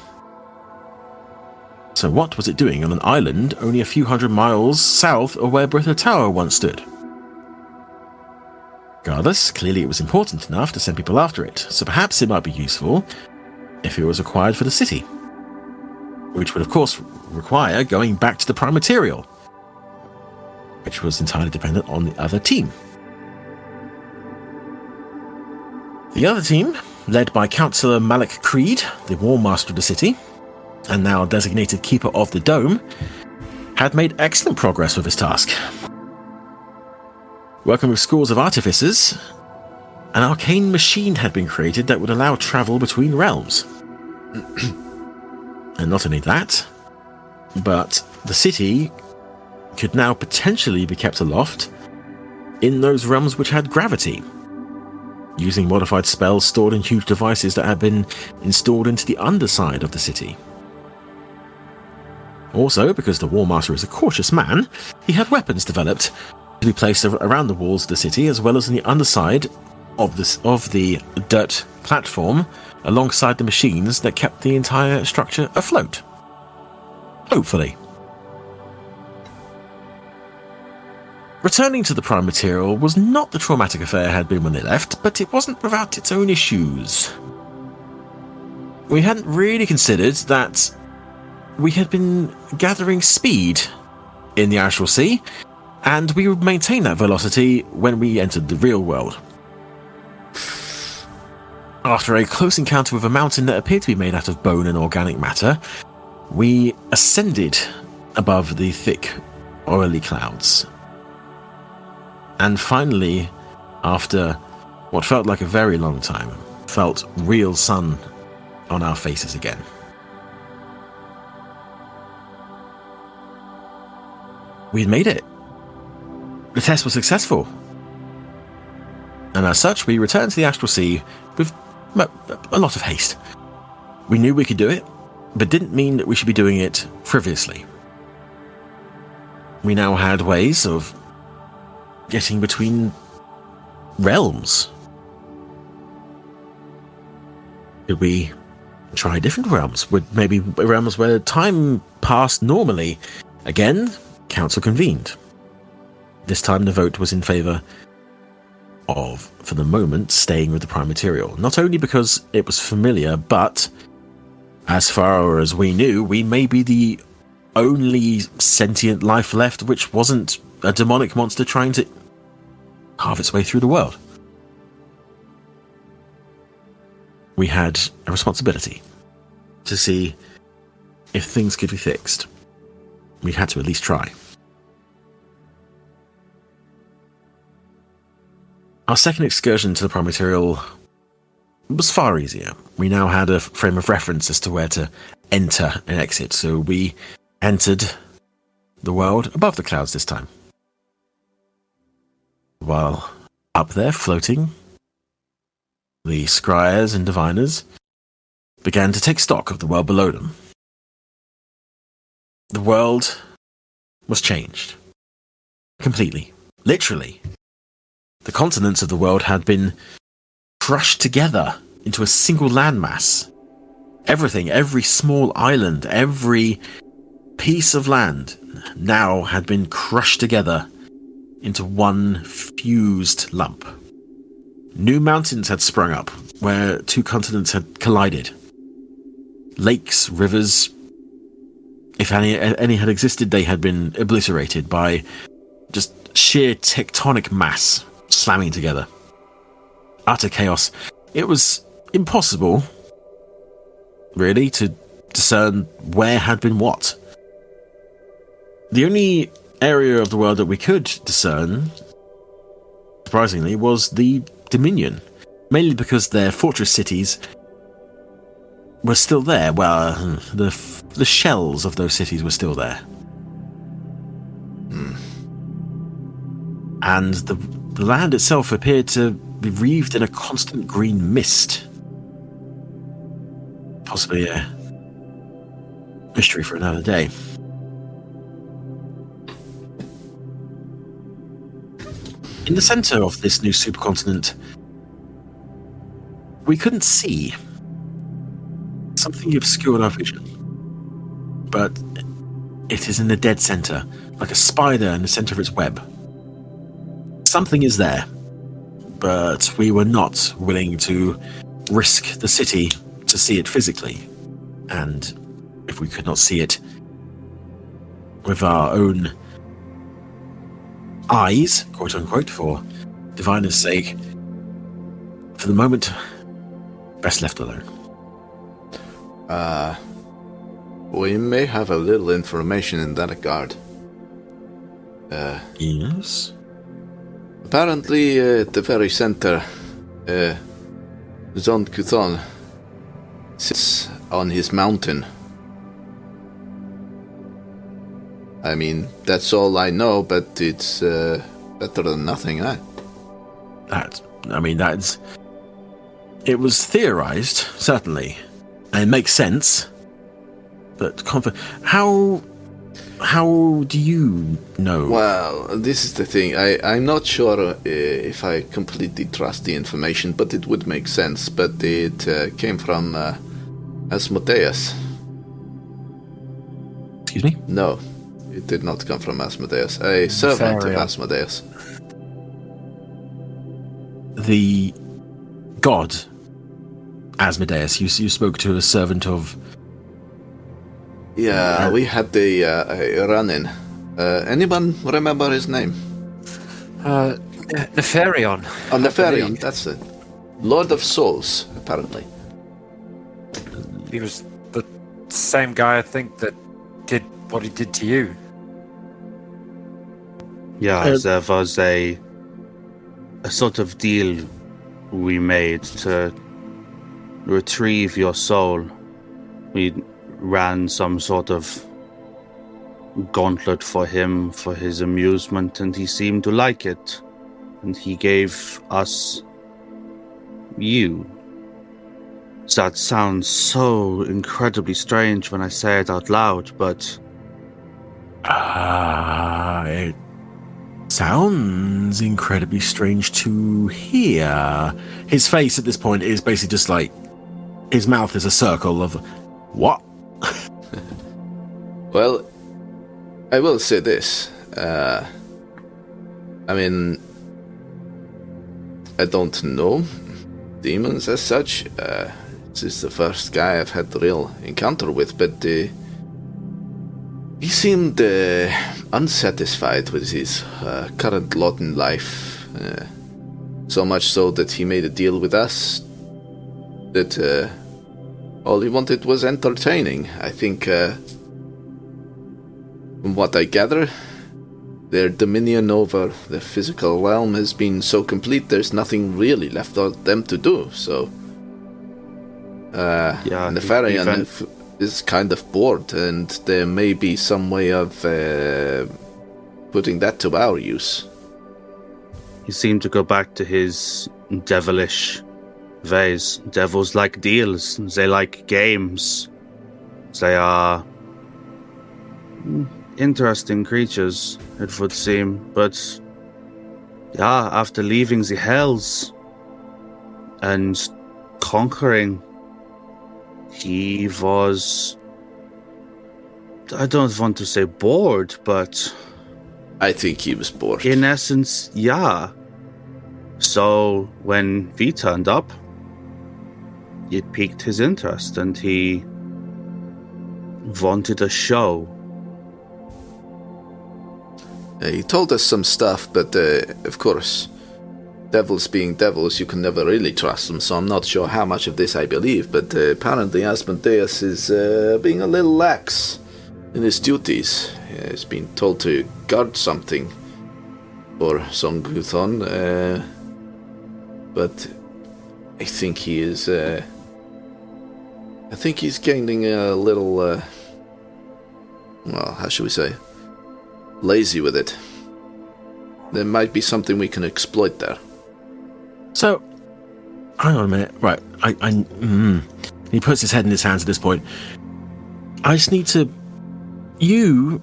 So what was it doing on an island only a few hundred miles south of where Britha Tower once stood? Regardless, clearly it was important enough to send people after it, so perhaps it might be useful if it was acquired for the city, which would of course require going back to the prime material, which was entirely dependent on the other team. The other team, led by Councillor Malik Creed, the War Master of the city, and now designated Keeper of the Dome, had made excellent progress with his task. Working with schools of artificers, an arcane machine had been created that would allow travel between realms. And not only that, but the city could now potentially be kept aloft in those realms which had gravity, using modified spells stored in huge devices that had been installed into the underside of the city. Also, because the War Master is a cautious man, he had weapons developed to be placed around the walls of the city, as well as in the underside of the dirt platform alongside the machines that kept the entire structure afloat. Hopefully. Returning to the prime material was not the traumatic affair it had been when they left, but it wasn't without its own issues. We hadn't really considered that we had been gathering speed in the Astral Sea, and we would maintain that velocity when we entered the real world. After a close encounter with a mountain that appeared to be made out of bone and organic matter, we ascended above the thick, oily clouds. And finally, after what felt like a very long time, felt real sun on our faces again. We'd made it. The test was successful. And as such, we returned to the Astral Sea with a lot of haste. We knew we could do it, but didn't mean that we should be doing it frivolously. We now had ways of getting between realms. Could we try different realms? Would maybe realms where time passed normally? Again, council convened. This time the vote was in favour of, for the moment, staying with the prime material. Not only because it was familiar, but as far as we knew, we may be the only sentient life left which wasn't a demonic monster trying to carve its way through the world. We had a responsibility to see if things could be fixed. We had to at least try. Our second excursion to the prime material was far easier. We now had a frame of reference as to where to enter and exit, so we entered the world above the clouds this time. While up there, floating, the scryers and diviners began to take stock of the world below them. The world was changed. Completely. Literally. The continents of the world had been crushed together into a single landmass. Everything, every small island, every piece of land now had been crushed together into one fused lump. New mountains had sprung up where two continents had collided. Lakes, rivers, if any had existed, they had been obliterated by just sheer tectonic mass slamming together. Utter chaos. It was impossible, really, to discern where had been what. The only area of the world that we could discern, surprisingly, was the Dominion, mainly because their fortress cities were still there. Well, the shells of those cities were still there. And the land itself appeared to be wreathed in a constant green mist. Possibly a mystery for another day. In the center of this new supercontinent, we couldn't see. Something obscured our vision. But it is in the dead center, like a spider in the center of its web. Something is there, but we were not willing to risk the city to see it physically. And if we could not see it with our own eyes, quote unquote, for diviner's sake, for the moment, best left alone. We may have a little information in that regard. Yes? Apparently, at the very center, Zon Kuthon sits on his mountain. I mean, that's all I know, but it's better than nothing, huh? It was theorized, certainly, and it makes sense. But how how do you know? Well, this is the thing. I'm not sure if I completely trust the information, but it would make sense. But it came from Asmodeus. Excuse me? No, it did not come from Asmodeus. A servant of Asmodeus. The god Asmodeus. You spoke to a servant of. Yeah, we had a run-in. Anyone remember his name? Nefarion. Oh, Nevron, that's it. Lord of Souls, apparently. He was the same guy, I think, that did what he did to you. Yeah, there was a sort of deal we made to retrieve your soul. We ran some sort of gauntlet for him for his amusement, and he seemed to like it. And he gave us you. That sounds so incredibly strange when I say it out loud, but It sounds incredibly strange to hear. His face at this point is basically just like his mouth is a circle of what? Well, I will say this. I mean, I don't know demons as such. This is the first guy I've had a real encounter with, but he seemed unsatisfied with his current lot in life. So much so that he made a deal with us that all he wanted was entertaining. I think, from what I gather, their dominion over the physical realm has been so complete there's nothing really left for them to do, so... Nevron is kind of bored, and there may be some way of putting that to our use. he seemed to go back to his devilish ways. Devils like deals, they like games. They are interesting creatures, it would seem, but yeah, after leaving the hells and conquering, he was, I don't want to say bored, but I think he was bored. in essence, yeah. So when we turned up, it piqued his interest and he wanted a show. He told us some stuff, but of course, devils being devils, you can never really trust them, so I'm not sure how much of this I believe, but apparently Asmodeus is being a little lax in his duties. He's been told to guard something for Songuthon, but I think he is... I think he's gaining a little... well, how should we say? Lazy with it. There might be something we can exploit there. So, hang on a minute. Right, he puts his head in his hands at this point. I just need to... You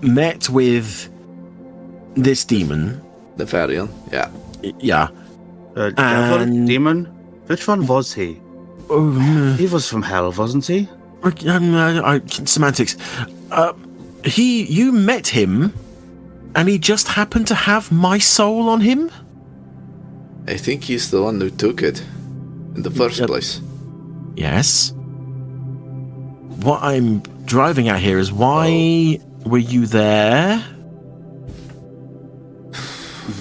met with this demon. The Vehryn, yeah. Yeah. Devil? And- Demon? Which one was he? He was from hell, wasn't he? Semantics. You met him, and he just happened to have my soul on him? I think he's the one who took it in the first place. Yes. What I'm driving at here is why were you there?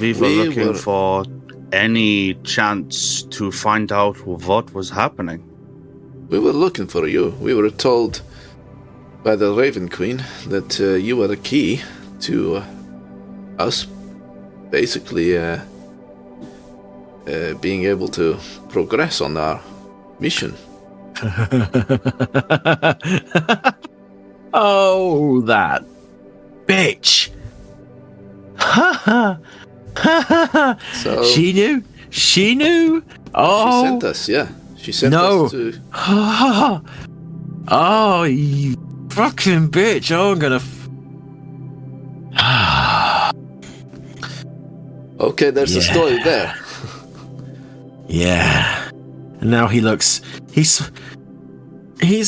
We were looking for any chance to find out what was happening. We were looking for you. We were told by the Raven Queen that you were the key to us basically being able to progress on our mission. Oh, that bitch. Ha ha. Ha ha. So She knew. she Oh. sent us, yeah. She sent No. us to... Oh, you fucking bitch. Oh, I'm gonna... Okay, there's a story there. Yeah. And now he looks... He's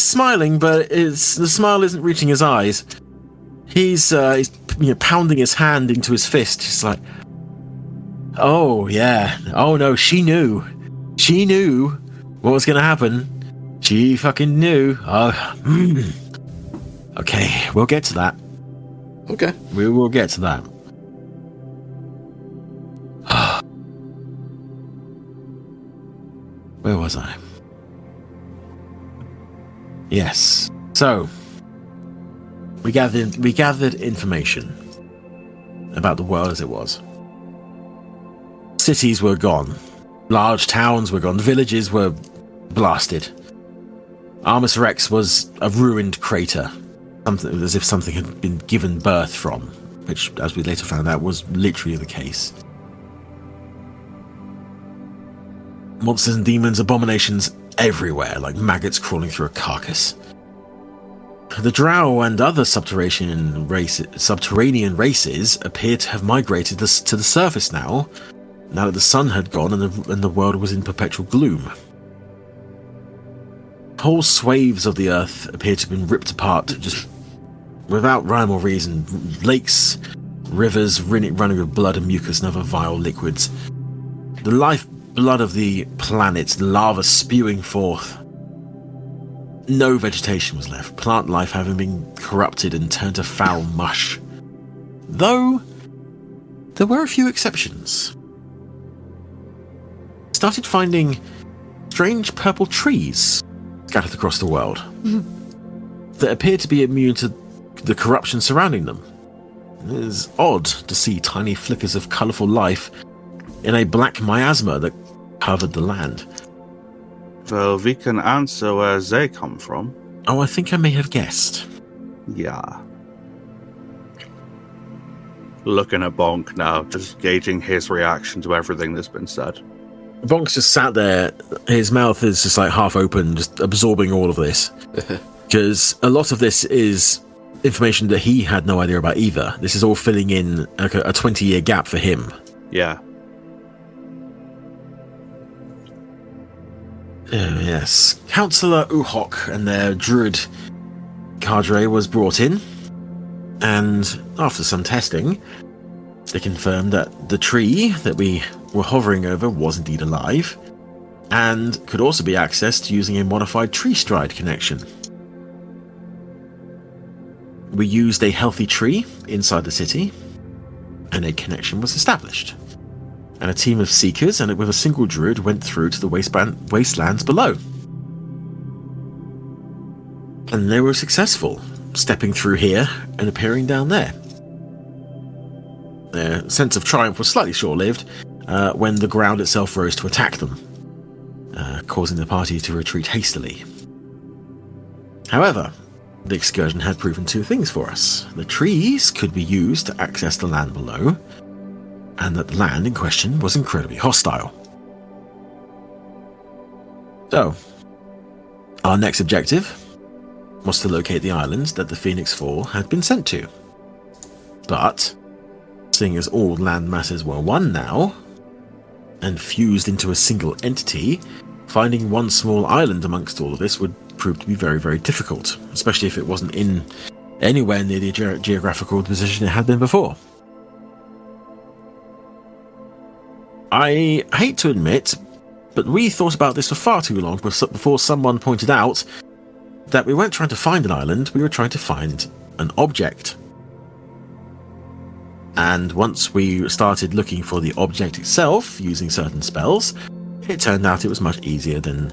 smiling, but the smile isn't reaching his eyes. He's pounding his hand into his fist. He's like, oh, yeah. Oh, no, she knew. She knew what was going to happen. She fucking knew. Okay, we'll get to that. Okay. We will get to that. Where was I? Yes. So, we gathered information about the world as it was. Cities were gone. Large towns were gone. Villages were blasted. Armus Rex was a ruined crater, something as if something had been given birth from, which, as we later found out, was literally the case. Monsters and demons, abominations everywhere, like maggots crawling through a carcass. The Drow and other subterranean races appeared to have migrated to the surface now that the sun had gone and the world was in perpetual gloom. Whole swathes of the earth appeared to have been ripped apart, just without rhyme or reason. Lakes, rivers running with blood and mucus and other vile liquids. The lifeblood of the planet, lava spewing forth. No vegetation was left, plant life having been corrupted and turned to foul mush. Though, there were a few exceptions. Started finding strange purple trees scattered across the world that appeared to be immune to the corruption surrounding them. It is odd to see tiny flickers of colourful life in a black miasma that covered the land. Well, we can answer where they come from. Oh, I think I may have guessed. Yeah. Looking at Bonk now, just gauging his reaction to everything that's been said. Bonk's just sat there, his mouth is just like half open, just absorbing all of this. Because a lot of this is information that he had no idea about either. This is all filling in like a 20-year gap for him. Yeah. Yes. Councillor Uhok and their druid cadre was brought in, and after some testing, they confirmed that the tree that we were hovering over was indeed alive, and could also be accessed using a modified tree stride connection. We used a healthy tree inside the city, and a connection was established. And a team of seekers, and with a single druid, went through to the wastelands below. And they were successful, stepping through here and appearing down there. Their sense of triumph was slightly short-lived when the ground itself rose to attack them, causing the party to retreat hastily. However, the excursion had proven two things for us. The trees could be used to access the land below, and that the land in question was incredibly hostile. So, our next objective was to locate the islands that the Phoenix Four had been sent to. But, seeing as all land masses were one now, and fused into a single entity, finding one small island amongst all of this would prove to be very, very difficult, especially if it wasn't in anywhere near the geographical position it had been before. I hate to admit, but we thought about this for far too long before someone pointed out that we weren't trying to find an island, we were trying to find an object. And once we started looking for the object itself, using certain spells, it turned out it was much easier than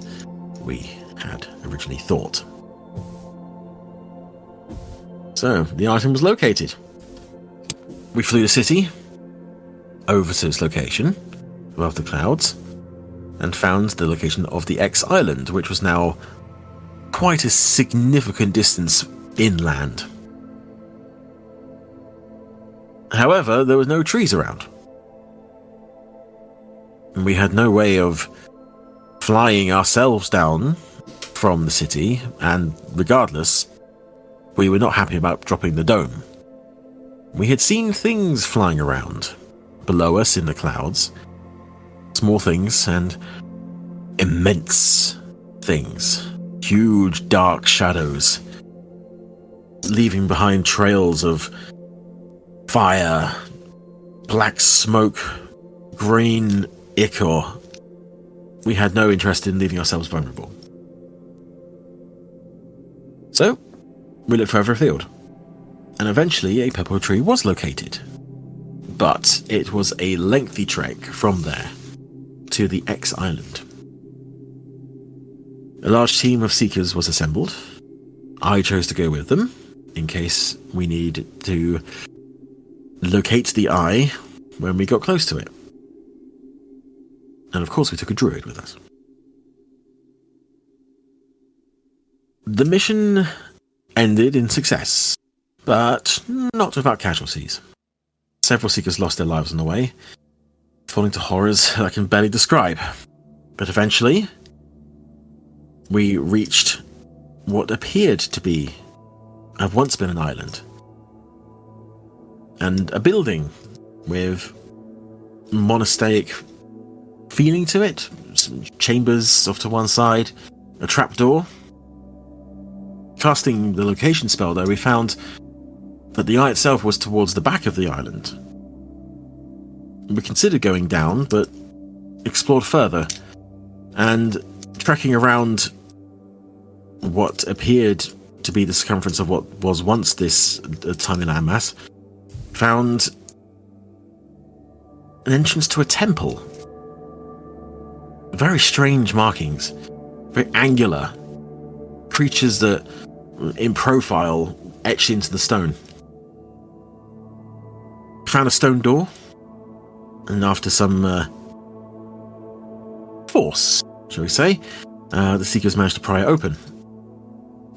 we had originally thought. So, the item was located. We flew the city over to its location, above the clouds, and found the location of the X Island, which was now quite a significant distance inland. However, there was no trees around. And we had no way of flying ourselves down from the city, and regardless, we were not happy about dropping the dome. We had seen things flying around below us in the clouds. Small things and immense things. Huge dark shadows, leaving behind trails of fire, black smoke, green ichor. We had no interest in leaving ourselves vulnerable. So, we looked further afield, and eventually a pepo tree was located. But it was a lengthy trek from there to the X Island. A large team of seekers was assembled. I chose to go with them, in case we need to locate the eye when we got close to it. And of course we took a druid with us. The mission ended in success, but not without casualties. Several seekers lost their lives on the way, falling to horrors I can barely describe. But eventually, we reached what appeared to have once been an island. And a building with monastic feeling to it, some chambers off to one side, a trapdoor. Casting the location spell, though, we found that the eye itself was towards the back of the island. We considered going down, but explored further, and trekking around what appeared to be the circumference of what was once this tiny landmass, found an entrance to a temple. Very strange markings, very angular, creatures that, in profile, etched into the stone. Found a stone door, and after some force, shall we say, the seekers managed to pry it open.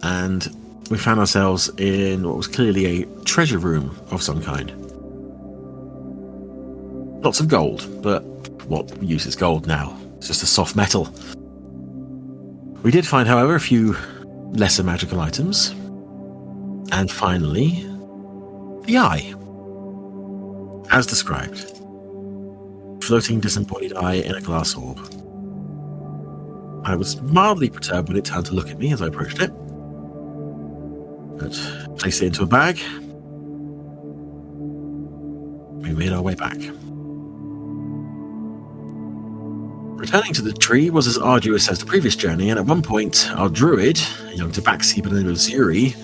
And we found ourselves in what was clearly a treasure room of some kind. Lots of gold, but what use is gold now? It's just a soft metal. We did find, however, a few lesser magical items. And finally, the eye. As described. Floating disembodied eye in a glass orb. I was mildly perturbed when it turned to look at me as I approached it. But placed it into a bag. We made our way back. Returning to the tree was as arduous as the previous journey, and at one point, our druid, a young tabaxi by the name of Zuri,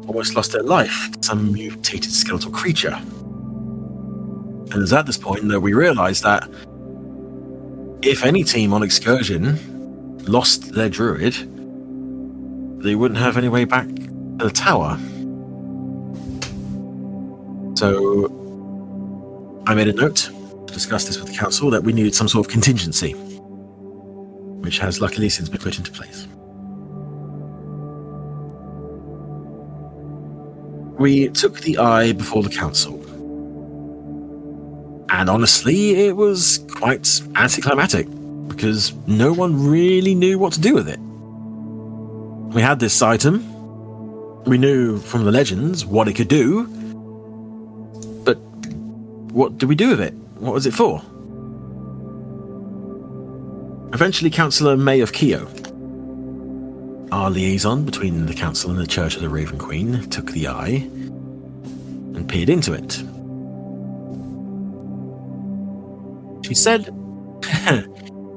almost lost their life to some mutated skeletal creature. And it was at this point that we realized that if any team on excursion lost their druid, they wouldn't have any way back to the tower. So I made a note to discuss this with the council that we needed some sort of contingency, which has luckily since been put into place. We took the eye before the council, and honestly, it was quite anticlimactic because no one really knew what to do with it. We had this item, we knew from the legends what it could do, but what do we do with it? What was it for? Eventually, Councillor May of Keo, our liaison between the council and the Church of the Raven Queen, took the eye and peered into it. She said,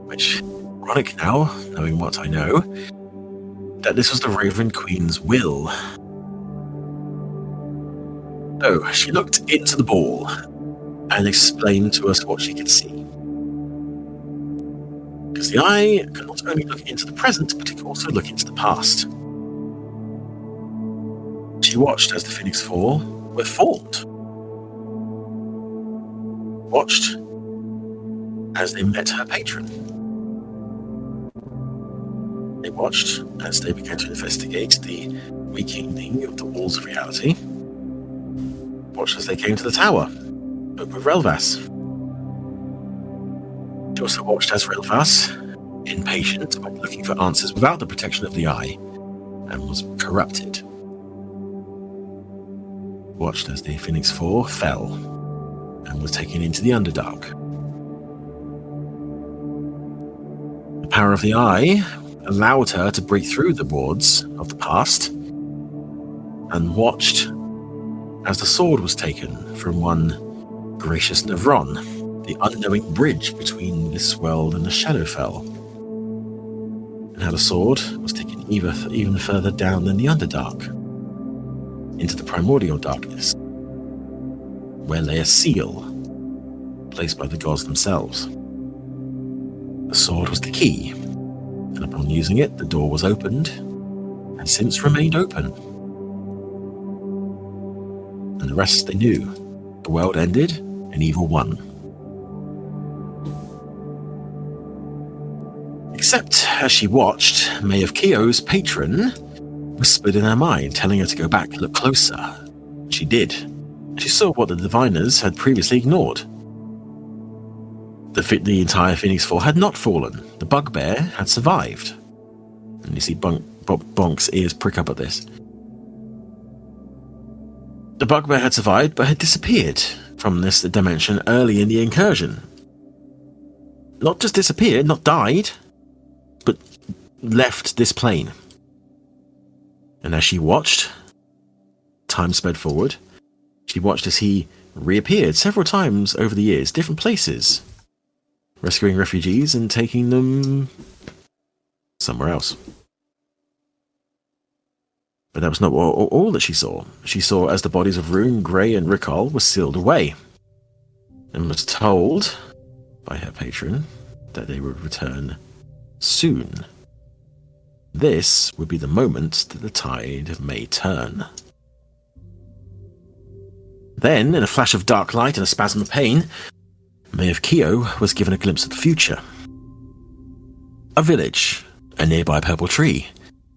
which ironic now, knowing what I know, that this was the Raven Queen's will. So she looked into the ball and explained to us what she could see. Because the eye could not only look into the present, but it could also look into the past. She watched as the Phoenix Four were formed. Watched as they met her patron. They watched as they began to investigate the weakening of the walls of reality. Watched as they came to the tower, but with Relvas. She also watched as Relvas, impatient, went looking for answers without the protection of the eye, and was corrupted. watched as the Phoenix 4 fell and was taken into the Underdark. The power of the Eye allowed her to break through the wards of the past and watched as the sword was taken from one gracious Nevron, the unknowing bridge between this world and the Shadowfell, and how the sword was taken even further down than the Underdark, into the primordial darkness, where lay a seal placed by the gods themselves. The sword was the key, and upon using it, the door was opened, and since remained open. And the rest they knew. The world ended, and evil won. Except, as she watched, May of Keogh's patron whispered in her mind, telling her to go back and look closer. She did. She saw what the diviners had previously ignored. The entire Phoenix 4 had not fallen. The bugbear had survived. And you see Bonk's ears prick up at this. The bugbear had survived, but had disappeared from this dimension early in the incursion. Not just disappeared, not died, but left this plane. And as she watched, time sped forward. She watched as he reappeared several times over the years, different places, rescuing refugees and taking them somewhere else. But that was not all that she saw. She saw as the bodies of Rune, Grey, and Rickal were sealed away, and was told by her patron that they would return soon. This would be the moment that the tide may turn. Then, in a flash of dark light and a spasm of pain, May of Keogh was given a glimpse of the future. A village, a nearby purple tree,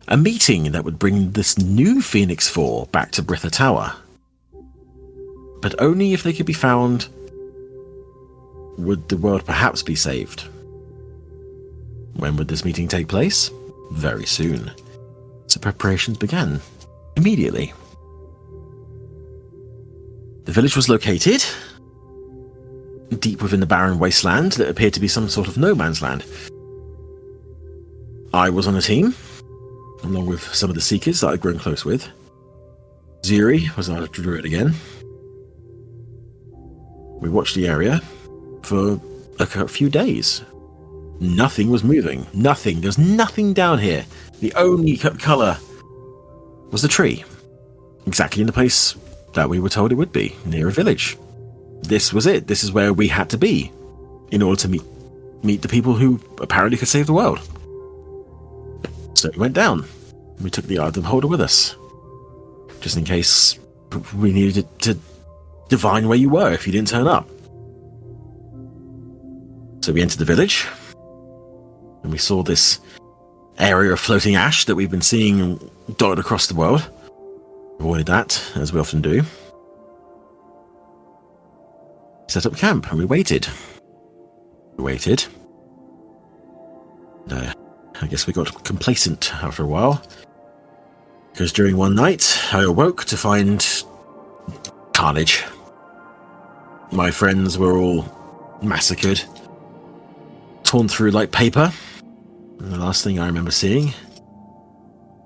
a meeting that would bring this new Phoenix 4 back to Britha Tower. But only if they could be found would the world perhaps be saved. When would this meeting take place? Very soon. So preparations began immediately. The village was located deep within the barren wasteland that appeared to be some sort of no man's land. I was on a team, along with some of the Seekers that I'd grown close with. Ziri was our druid again. We watched the area for a few days. Nothing was moving. Nothing. There was nothing down here. The only colour was the tree. Exactly in the place that we were told it would be, near a village. This was it. This is where we had to be in order to meet the people who apparently could save the world. So we went down. We took the Ardent Holder with us, just in case we needed to divine where you were if you didn't turn up. So we entered the village, and we saw this area of floating ash that we've been seeing dotted across the world. Avoided that, as we often do. Set up camp, and we waited. I guess we got complacent after a while, because during one night I awoke to find carnage. My friends were all massacred, torn through like paper, and the last thing I remember seeing,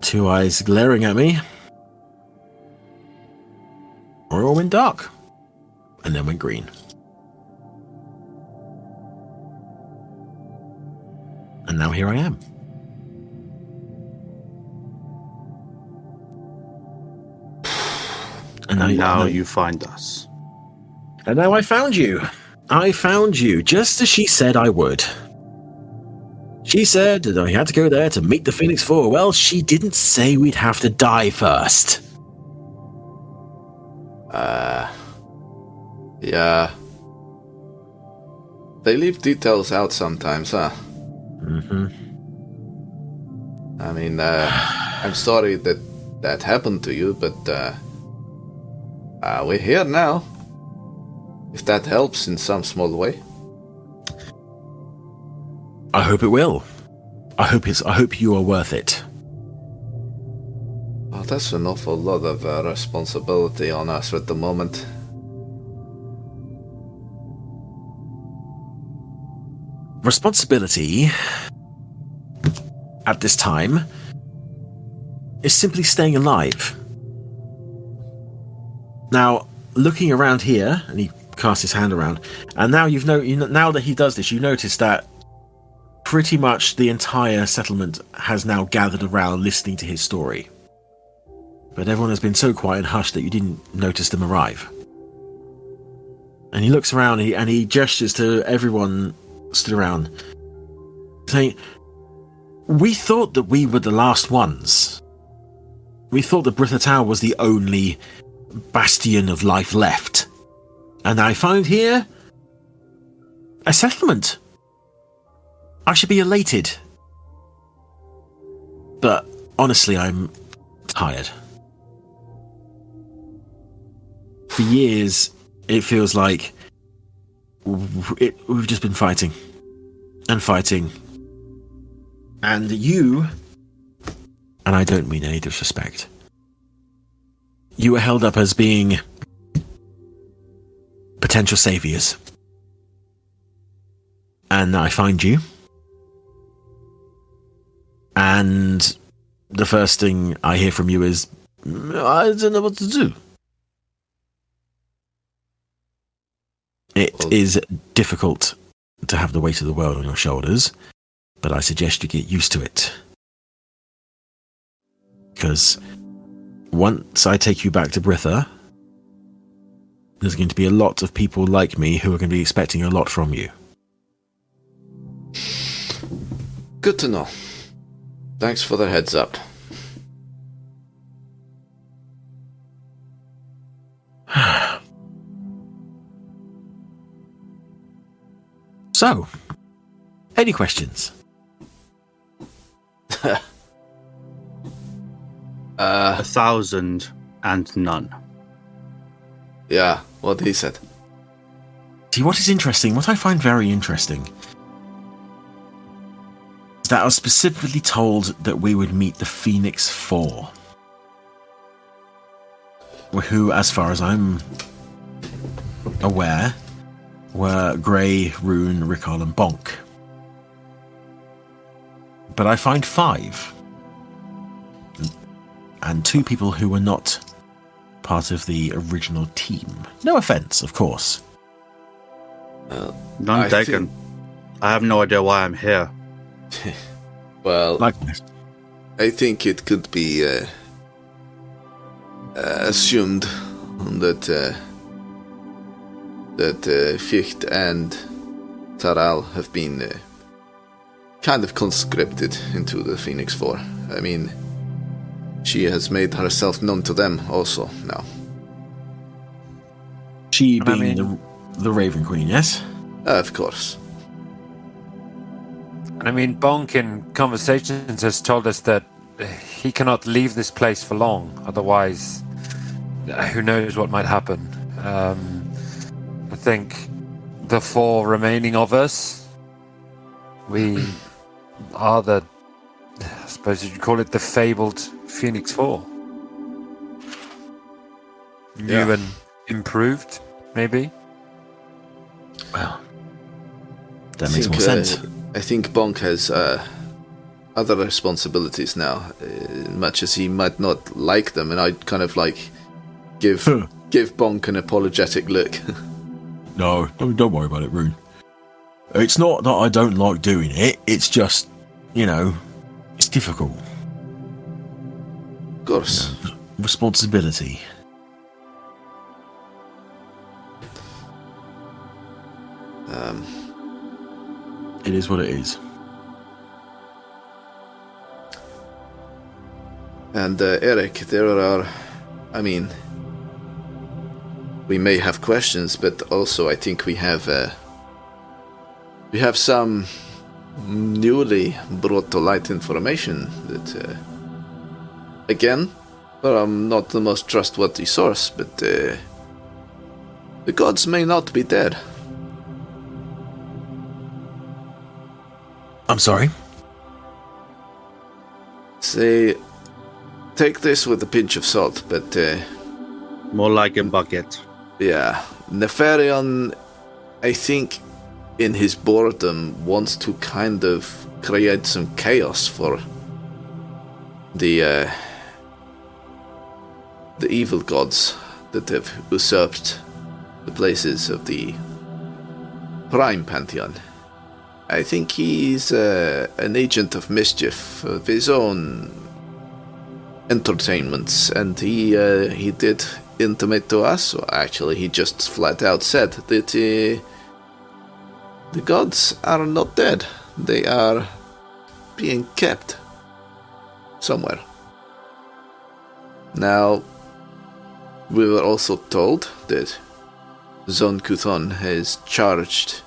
two eyes glaring at me, or it all went dark, and then went green. And now here I am. And now you find us. And now I found you. I found you, just as she said I would. She said that I had to go there to meet the Phoenix 4. Well, she didn't say we'd have to die first. Yeah. They leave details out sometimes, huh? Mm-hmm. I mean, I'm sorry that happened to you, but we're here now. If that helps in some small way. I hope it will. I hope you are worth it. Well, That's an awful lot of responsibility on us at the moment. Responsibility at this time is simply staying alive. Now, looking around here, and he casts his hand around, and now now that he does this, you notice that pretty much the entire settlement has now gathered around listening to his story. But everyone has been so quiet and hushed that you didn't notice them arrive. And he looks around and he gestures to everyone stood around, saying, "We thought that we were the last ones. We thought that Brithatau was the only bastion of life left. And I find here a settlement. I should be elated. But honestly, I'm tired. For years, it feels like we've just been fighting. And fighting. And you, and I don't mean any disrespect, you were held up as being potential saviors. And I find you. And the first thing I hear from you is, I don't know what to do. It is difficult to have the weight of the world on your shoulders, but I suggest you get used to it. Because once I take you back to Britha, there's going to be a lot of people like me who are going to be expecting a lot from you. Good to know. Thanks for the heads up. So, any questions? 1,000 and none. Yeah, what he said. See, what is interesting, what I find very interesting, is that I was specifically told that we would meet the Phoenix Four, who, as far as I'm aware, were Grey, Rune, Ricol, and Bonk. But I find 5. And 2 people who were not part of the original team. No offense, of course. None taken. I have no idea why I'm here. Well, Likewise. I think it could be assumed that Fichte and Taral have been kind of conscripted into the Phoenix Four. I mean, she has made herself known to them also now. She And I being mean- the Raven Queen, yes? Of course. And I mean, Bonk in conversations has told us that he cannot leave this place for long. Otherwise, who knows what might happen. I think the 4 remaining of us, we are the, I suppose you'd call it the fabled Phoenix 4. New Yeah. and improved, maybe? Well, that makes more sense. I think Bonk has other responsibilities now, much as he might not like them, and I'd kind of like give Bonk an apologetic look. No, don't worry about it, Rune. It's not that I don't like doing it, it's just, it's difficult. Of course. Responsibility. It is what it is. And Eric, there are, we may have questions, but also I think we have some newly brought to light information that, again, I'm not the most trustworthy source, but the gods may not be dead. I'm sorry? Say, take this with a pinch of salt, but More like a bucket. yeah, Nevron, I think, in his boredom, wants to kind of create some chaos for the evil gods that have usurped the places of the Prime Pantheon. I think he's an agent of mischief of his own entertainments, and he did intimate to us, or actually he just flat out said that the gods are not dead. They are being kept somewhere. Now, we were also told that Zon Kuthon has charged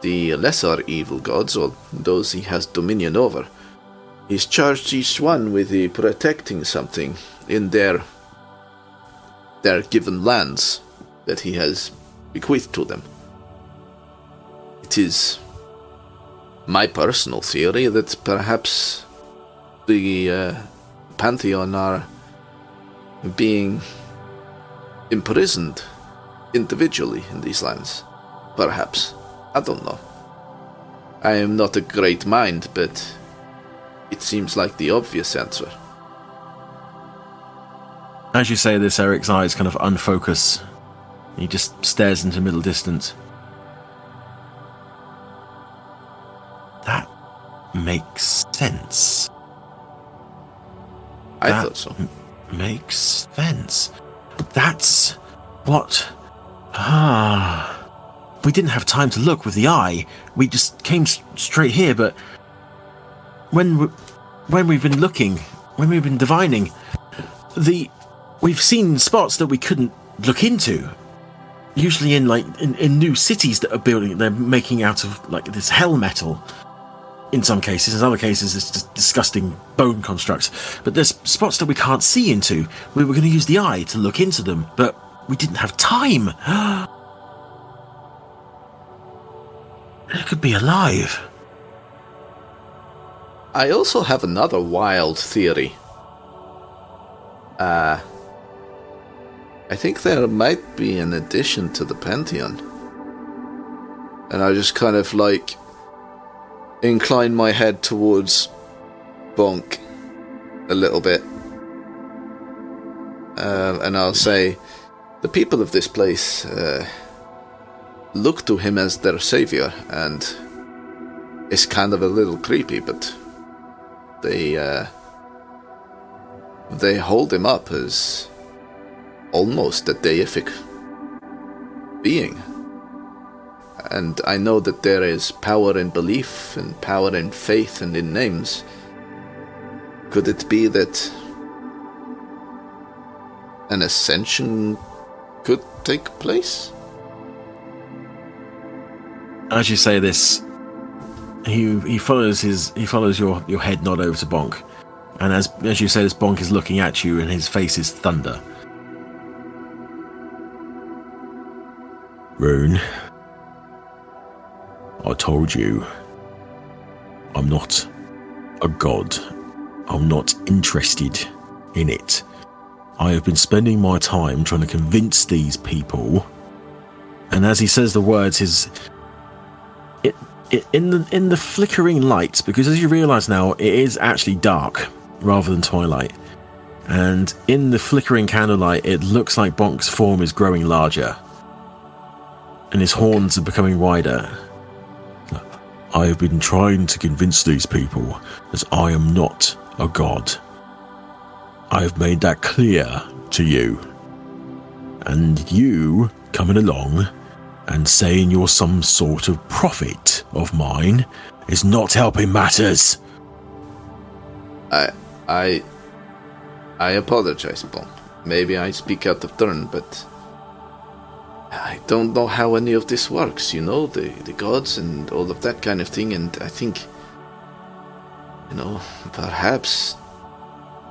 the lesser evil gods, or those he has dominion over. He's charged each one with protecting something in their given lands that he has bequeathed to them. It is my personal theory that perhaps the Pantheon are being imprisoned individually in these lands. Perhaps. I don't know. I am not a great mind, but it seems like the obvious answer. As you say this, Eric's eyes kind of unfocus. He just stares into middle distance. That makes sense. I thought so. Makes sense. That's what... We didn't have time to look with the eye. We just came straight here, but when we've been looking, when we've been divining, we've seen spots that we couldn't look into. Usually in new cities that are building, they're making out of like this hell metal. In some cases, in other cases, it's just disgusting bone constructs. But there's spots that we can't see into. We were going to use the eye to look into them, but we didn't have time. It could be alive. I also have another wild theory. I think there might be an addition to the Pantheon. And I just kind of incline my head towards Bonk a little bit. And I'll say, the people of this place look to him as their savior, and it's kind of a little creepy, but they hold him up as almost a deific being. And I know that there is power in belief and power in faith and in names. Could it be that an ascension could take place? As you say this, he follows your head nod over to Bonk, and as you say this, Bonk is looking at you, and his face is thunder. Rune, I told you, I'm not a god. I'm not interested in it. I have been spending my time trying to convince these people. And as he says the words, in the flickering light, because as you realise now, it is actually dark rather than twilight. And in the flickering candlelight, it looks like Bonk's form is growing larger, and his horns are becoming wider. I have been trying to convince these people that I am not a god. I have made that clear to you. And you coming along and saying you're some sort of prophet of mine is not helping matters. I apologize, Bon. Maybe I speak out of turn, but I don't know how any of this works, the gods and all of that kind of thing, and I think, perhaps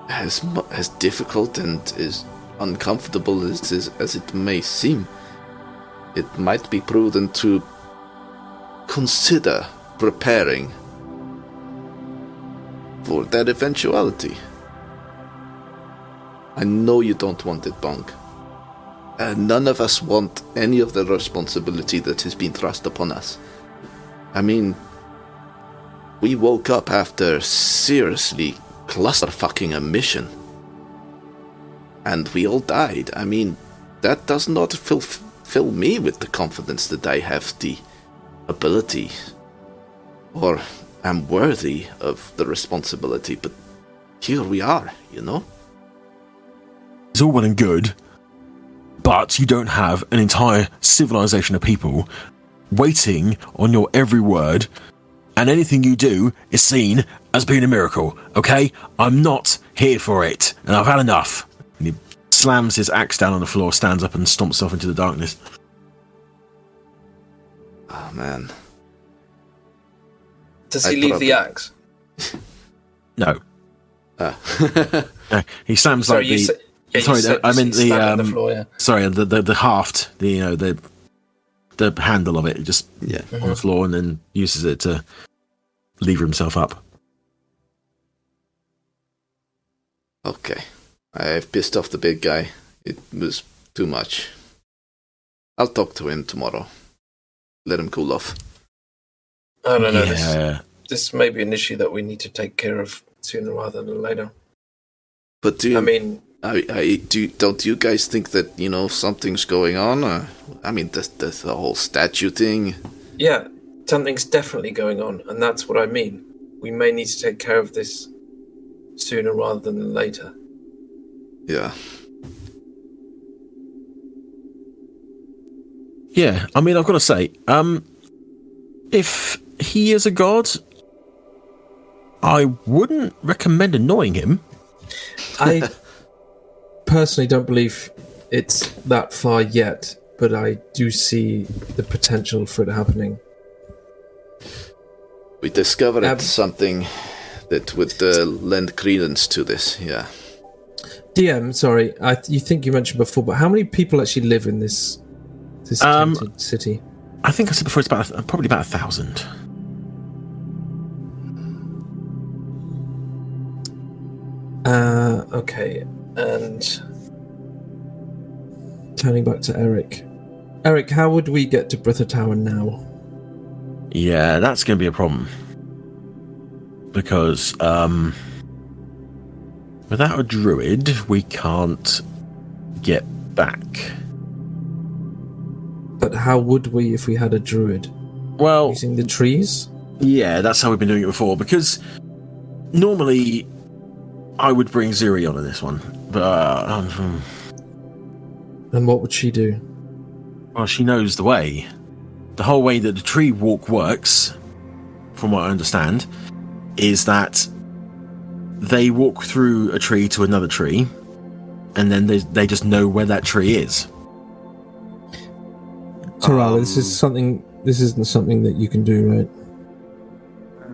as difficult and as uncomfortable as it may seem, it might be prudent to consider preparing for that eventuality. I know you don't want it, Bonk. None of us want any of the responsibility that has been thrust upon us. I mean, we woke up after seriously clusterfucking a mission. And we all died. I mean, that does not fill me with the confidence that I have the ability or am worthy of the responsibility. But here we are, you know? It's all well and good, but you don't have an entire civilization of people waiting on your every word, and anything you do is seen as being a miracle, okay? I'm not here for it, and I've had enough. And he slams his axe down on the floor, stands up and stomps off into the darkness. Oh, man. Does he leave the axe? No. No, he slams Sorry, like the... I meant the floor, yeah. Sorry, the haft, the handle of it, just on the floor, and then uses it to lever himself up. Okay. I've pissed off the big guy. It was too much. I'll talk to him tomorrow. Let him cool off. I don't know. Yeah. This may be an issue that we need to take care of sooner rather than later. But do you... I mean... don't you guys think that, you know, something's going on? I mean, the whole statue thing. Yeah, something's definitely going on, and that's what I mean. We may need to take care of this sooner rather than later. Yeah. Yeah, I mean, I've got to say, if he is a god, I wouldn't recommend annoying him. I personally don't believe it's that far yet, but I do see the potential for it happening. We discovered something that would lend credence to this, yeah. DM, sorry, you think you mentioned before, but how many people actually live in this tainted city? I think I said before it's probably about 1,000. Okay, and turning back to Eric. Eric, how would we get to Britha Tower now? Yeah, that's going to be a problem. Because, without a druid, we can't get back. But how would we if we had a druid? Well... Using the trees? Yeah, that's how we've been doing it before, because normally I would bring Zuri on in this one, but... And what would she do? Well, she knows the way. The whole way that the tree walk works, from what I understand, is that they walk through a tree to another tree, and then they just know where that tree is. Taral, this isn't something that you can do,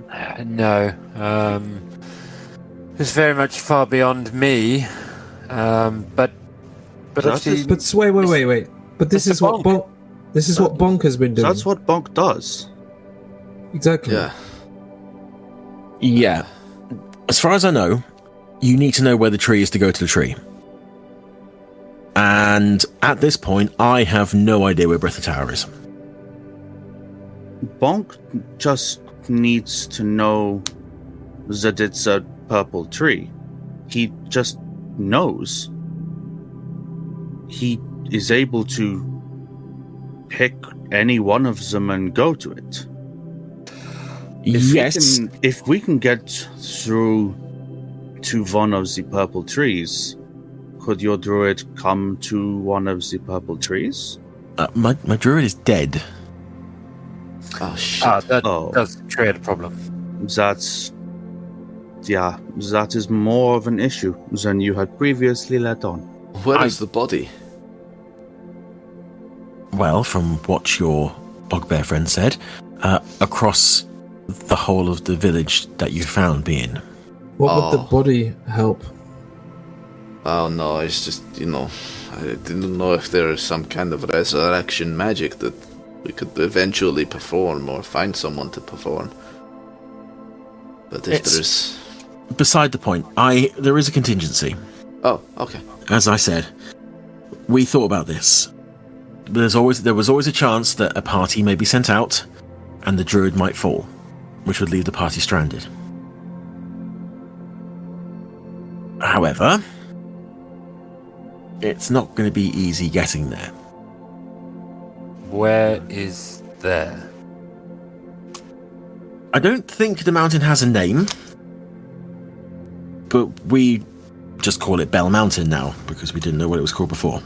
right? No. It's very much far beyond me. But obviously... But wait. But this is what Bonk has been doing. That's what Bonk does. Exactly. Yeah. As far as I know, you need to know where the tree is to go to the tree. And at this point, I have no idea where Britha Tower is. Bonk just needs to know that it's a purple tree. He just knows. He is able to pick any one of them and go to it. If we can get through to one of the purple trees, could your druid come to one of the purple trees? My druid is dead. Oh, shit. That does create a problem. That is more of an issue than you had previously let on. Where is the body? Well, from what your bugbear friend said, across the whole of the village that you found me in. What would the body help? Oh no, it's just, I didn't know if there is some kind of resurrection magic that we could eventually perform or find someone to perform. But if there's... Beside the point, there is a contingency. Oh, okay. As I said, we thought about this. There was always a chance that a party may be sent out, and the druid might fall, which would leave the party stranded. However, it's not going to be easy getting there. Where is there? I don't think the mountain has a name, but we just call it Bell Mountain now, because we didn't know what it was called before.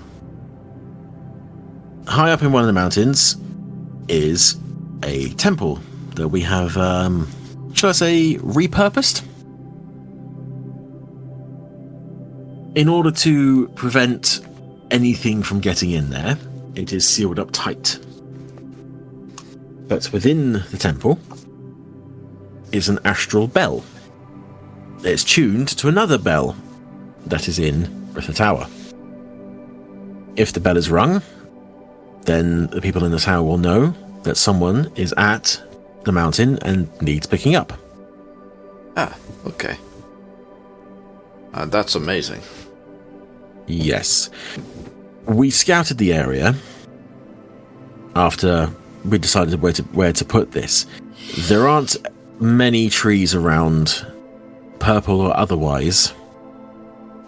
High up in one of the mountains is a temple that we have, shall I say, repurposed? In order to prevent anything from getting in there, it is sealed up tight. But within the temple is an astral bell. It's tuned to another bell that is in the tower. If the bell is rung, then the people in the tower will know that someone is at the mountain and needs picking up. Ah, okay. That's amazing. Yes. We scouted the area after we decided where to put this. There aren't many trees around, purple or otherwise,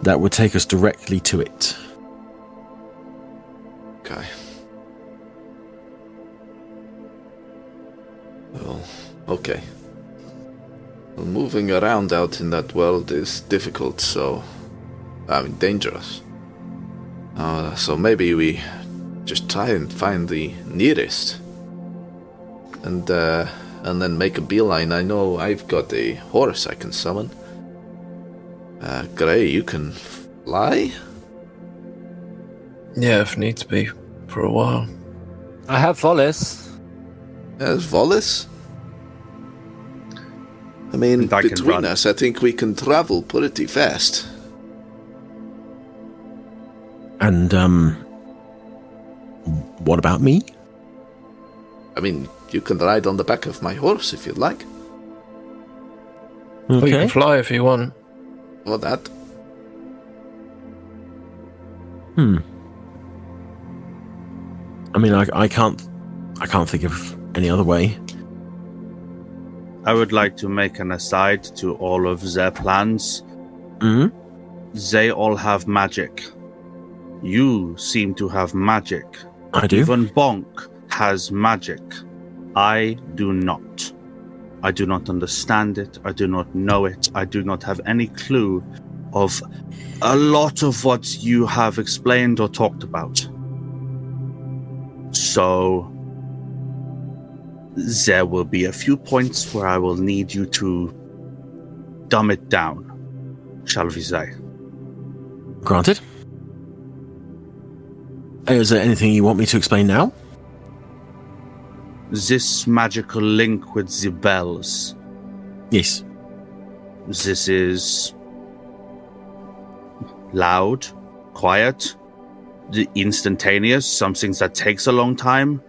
that would take us directly to it. Okay. Well, okay. Well, moving around out in that world is difficult, dangerous. So maybe we just try and find the nearest, and then make a beeline. I know I've got a horse I can summon. Gray, you can fly? Yeah, if needs be, for a while. I have Volis. Yes, Volis? I mean, And I can between run. us, I think we can travel pretty fast. And, what about me? I mean, you can ride on the back of my horse if you'd like. Or you can fly if you want. Or that. I mean, I can't think of any other way. I would like to make an aside to all of their plans. Hmm? They all have magic. You seem to have magic. I do. Even Bonk has magic. I do not. I do not understand it. I do not know it. I do not have any clue of a lot of what you have explained or talked about. So there will be a few points where I will need you to dumb it down, shall we say. Granted. Is there anything you want me to explain now? This magical link with the bells. Yes. This is loud, quiet, the instantaneous, something that takes a long time.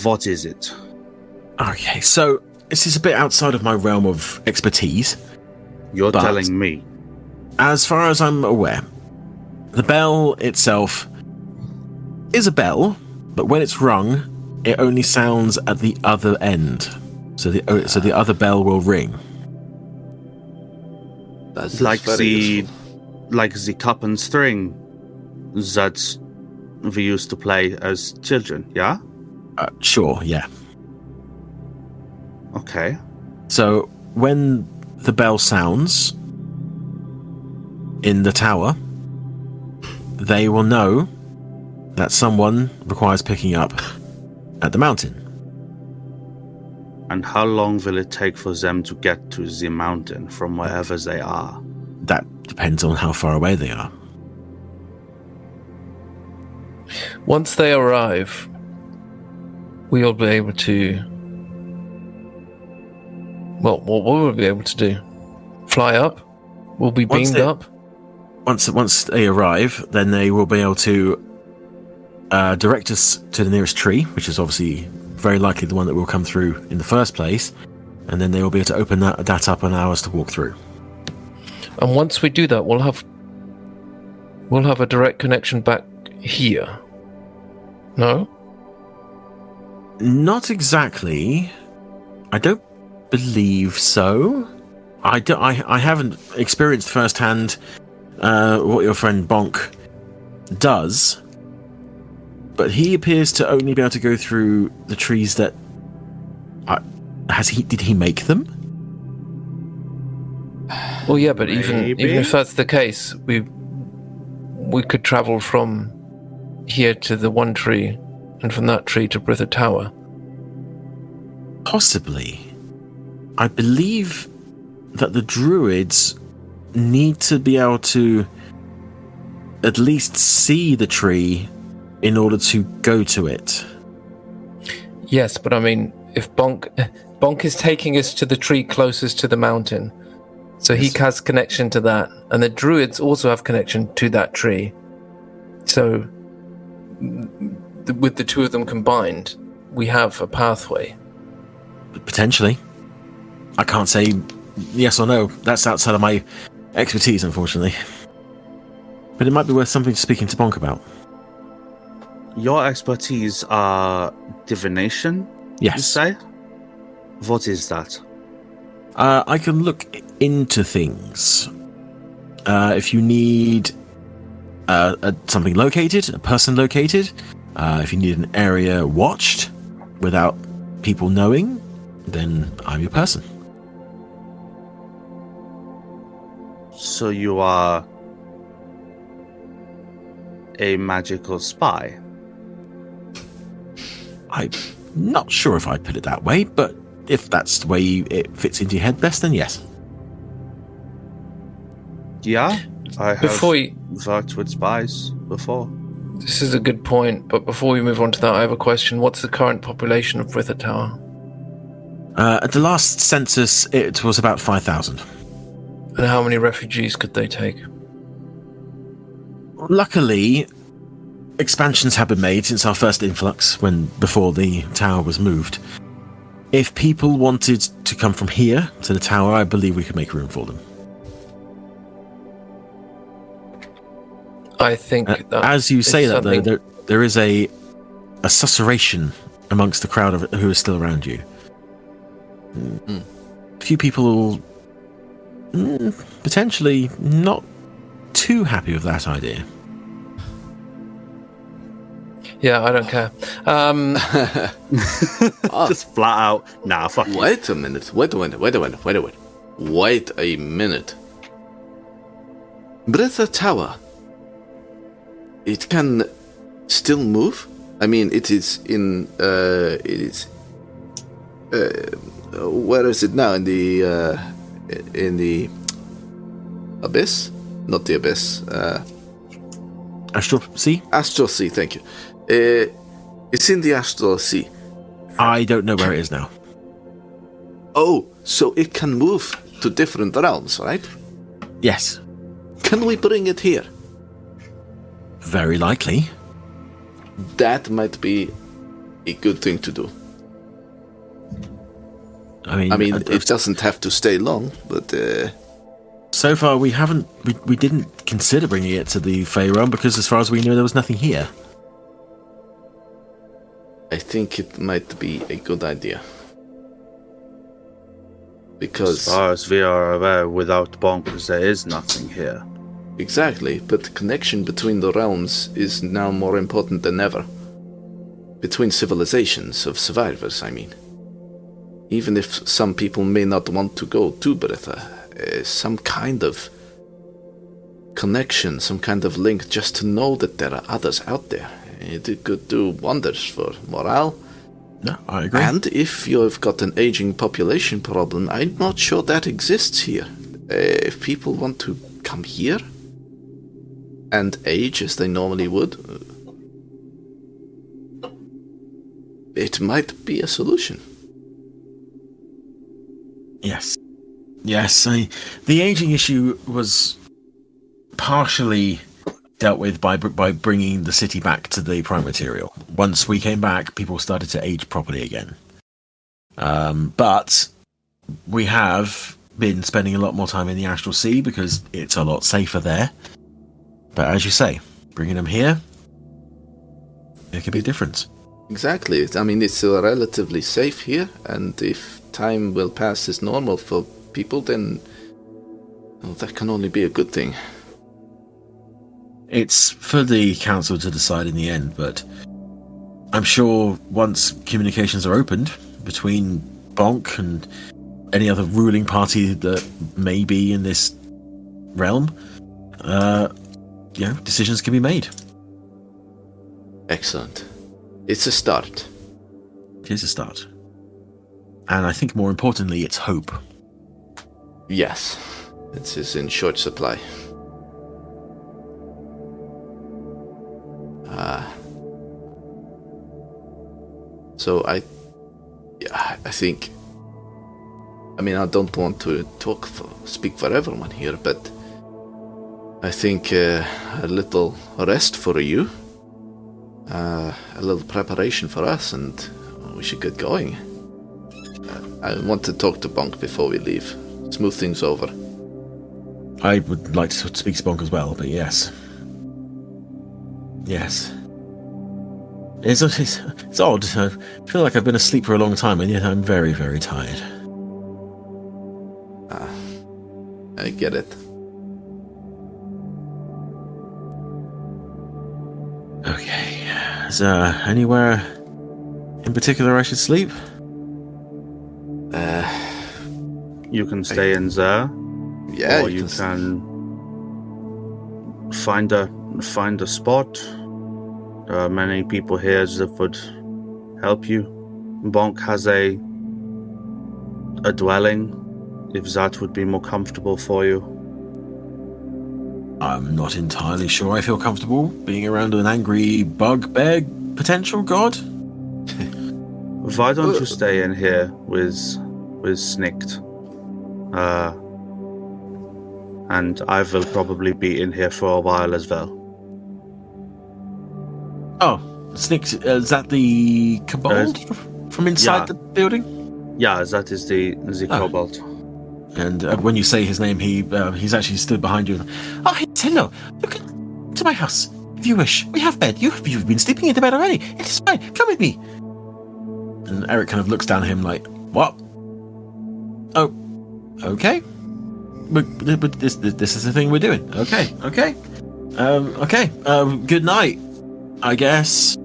What is it? Okay, so this is a bit outside of my realm of expertise. You're But- telling me. As far as I'm aware, the bell itself is a bell, but when it's rung, it only sounds at the other end. So the other bell will ring. That's Like very the useful. like the cup and string that we used to play as children, yeah? Sure, yeah. Okay. So when the bell sounds in the tower, they will know that someone requires picking up at the mountain. And how long will it take for them to get to the mountain from wherever they are? That depends on how far away they are. Once they arrive, we'll be able to... Well, what will we be able to do? Fly up? We'll be Once beamed they- up? Once they arrive, then they will be able to direct us to the nearest tree, which is obviously very likely the one that will come through in the first place, and then they will be able to open that up and allow us to walk through. And once we do that, we'll have we'll have a direct connection back here. No? Not exactly. I don't believe so. I haven't experienced firsthand what your friend Bonk does, but he appears to only be able to go through the trees that... Did he make them? Well, yeah, but even Maybe. if that's the case, we could travel from here to the one tree, and from that tree to Britha Tower. Possibly. I believe that the druids need to be able to at least see the tree in order to go to it. Yes, but I mean, if Bonk is taking us to the tree closest to the mountain, so he has connection to that, and the druids also have connection to that tree. So, with the two of them combined, we have a pathway. Potentially. I can't say yes or no. That's outside of my expertise, unfortunately. But it might be worth something speaking to Bonk about. Your expertise are divination, you Yes. say? What is that? I can look into things. If you need something located, a person located, if you need an area watched without people knowing, then I'm your person. So you are a magical spy? I'm not sure if I'd put it that way, but if that's the way it fits into your head best, then yes. Yeah, I have Before you, worked with spies before. this is a good point, but before we move on to that, I have a question. What's the current population of Britha Tower? At the last census, it was about 5,000. And how many refugees could they take? Luckily, expansions have been made since our first influx, before the tower was moved. If people wanted to come from here to the tower, I believe we could make room for them. I think that As you say is that, though, something- there is a susurration amongst the crowd who is still around you. A few people potentially not too happy with that idea. Yeah, I don't care. Just flat out, nah, fuck you. Wait a minute. Wait a minute. Britha Tower. It can still move? I mean, it is in... where is it now? In the abyss? Not the abyss. Astral Sea? Astral Sea, thank you. It's in the Astral Sea. I don't know where it is now. Oh, so it can move to different realms, right? Yes, Can we bring it here? very likely. That might be a good thing to do. I mean, It doesn't have to stay long, but so far we didn't consider bringing it to the Vehryn because as far as we knew there was nothing here. I think it might be a good idea. As Because far as we are aware, without bonkers, there is nothing here. exactly, but the connection between the realms is now more important than ever. Between civilizations of survivors, I mean. Even if some people may not want to go to Britha, some kind of connection, some kind of link, just to know that there are others out there. It could do wonders for morale. No, I agree. And if you've got an aging population problem, I'm not sure that exists here. If people want to come here and age as they normally would, it might be a solution. Yes. The aging issue was partially dealt with by bringing the city back to the prime material. Once we came back, people started to age properly again. But we have been spending a lot more time in the Astral Sea because it's a lot safer there. But as you say, bringing them here, it could be a difference. Exactly. I mean, it's relatively safe here, and if time will pass as normal for people, then that can only be a good thing. It's for the council to decide in the end, but I'm sure once communications are opened between Bonk and any other ruling party that may be in this realm, decisions can be made. Excellent. It's a start. It is a start. And I think more importantly, it's hope. Yes. It is in short supply. So I think, I mean, I don't want to speak for everyone here, but I think a little rest for you, a little preparation for us, and we should get going. I want to talk to Bonk before we leave, smooth things over. I would like to speak to Bonk as well, but yes. Yes. It's odd. I feel like I've been asleep for a long time, and yet I'm very, very tired. I get it. Okay. Is there anywhere in particular I should sleep? You can stay in there, Yeah, or you can find a spot. There are many people here that would help you. Bonk has a dwelling, if that would be more comfortable for you. I'm not entirely sure I feel comfortable being around an angry bugbear potential god. Why don't you stay in here with Snikt? And I will probably be in here for a while as well. Oh, Snikt, is that the kobold from inside the building? Yeah, that is the kobold. And when you say his name, he's actually stood behind you. Oh, hello! Look to my house, if you wish. We have bed. You've been sleeping in the bed already. It is fine. Come with me. And Eric kind of looks down at him like, "What? Oh, okay. But this is the thing we're doing. Okay. Okay. Good night, I guess."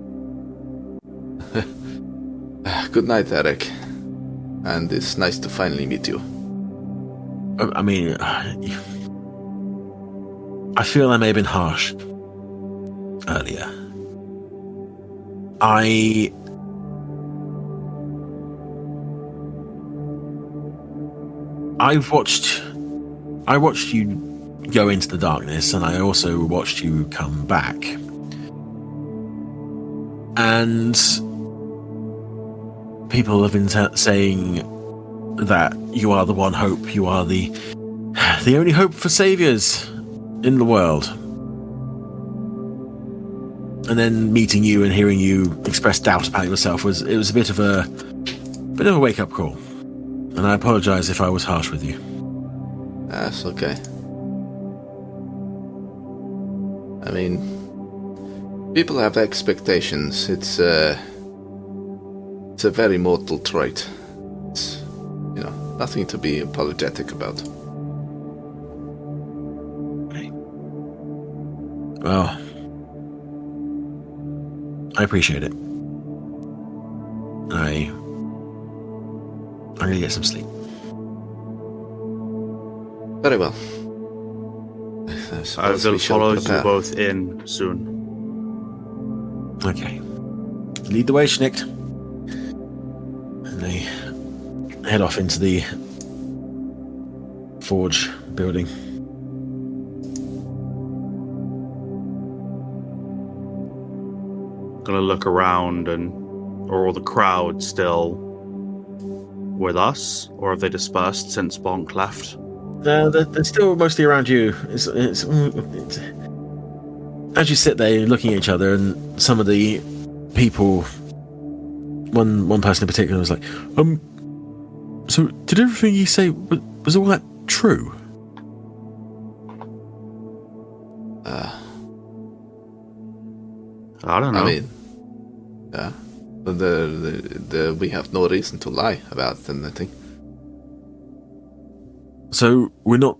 Good night, Eric. And it's nice to finally meet you. I mean, I feel I may have been harsh earlier. I watched you go into the darkness, and I also watched you come back. And people have been saying that you are the one hope, you are the only hope for saviors in the world. And then meeting you and hearing you express doubt about yourself was a bit of a wake-up call. And I apologize if I was harsh with you. That's okay. I mean, people have expectations. It's a very mortal trait. It's, nothing to be apologetic about. Well, I appreciate it. I'm gonna get some sleep. Very well. I will follow you both in soon. Okay. Lead the way, Schnicht. And they head off into the forge building. Gonna look around, and are all the crowd still with us, or have they dispersed since Bonk left? They're still mostly around you. It's as you sit there looking at each other, and some of the people, one person in particular was like, so did everything you say, was all that true? I don't know. I mean, yeah. We have no reason to lie about anything. So we're not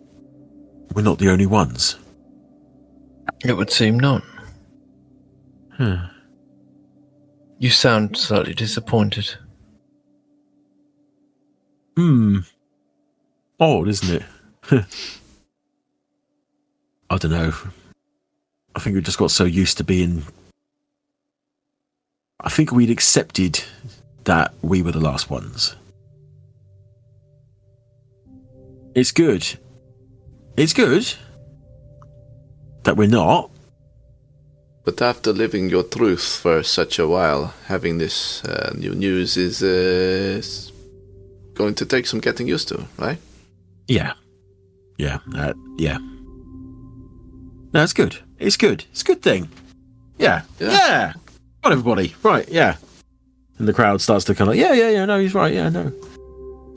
the only ones. It would seem not. You sound slightly disappointed. Odd, isn't it? I don't know. I think we just got so used to being... I think we'd accepted that we were the last ones. It's good. It's good that we're not. But after living your truth for such a while, having this new news is going to take some getting used to, right? Yeah. Yeah. No, it's good. It's good. It's a good thing. Yeah. Yeah. Right, everybody. Right, yeah. And the crowd starts to kind of, yeah, no, he's right, yeah, no.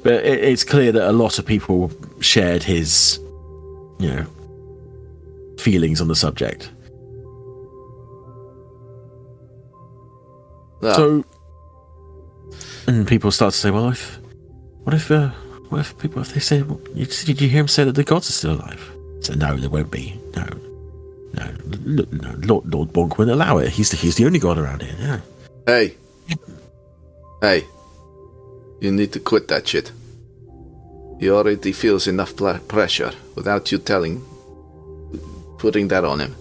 But it's clear that a lot of people shared his, feelings on the subject. No. So, and people start to say, well, what if they say, did you hear him say that the gods are still alive? So no, there won't be. No. Lord Bonk wouldn't allow it. He's the only god around here. Yeah. Hey, you need to quit that shit. He already feels enough pressure without you putting that on him.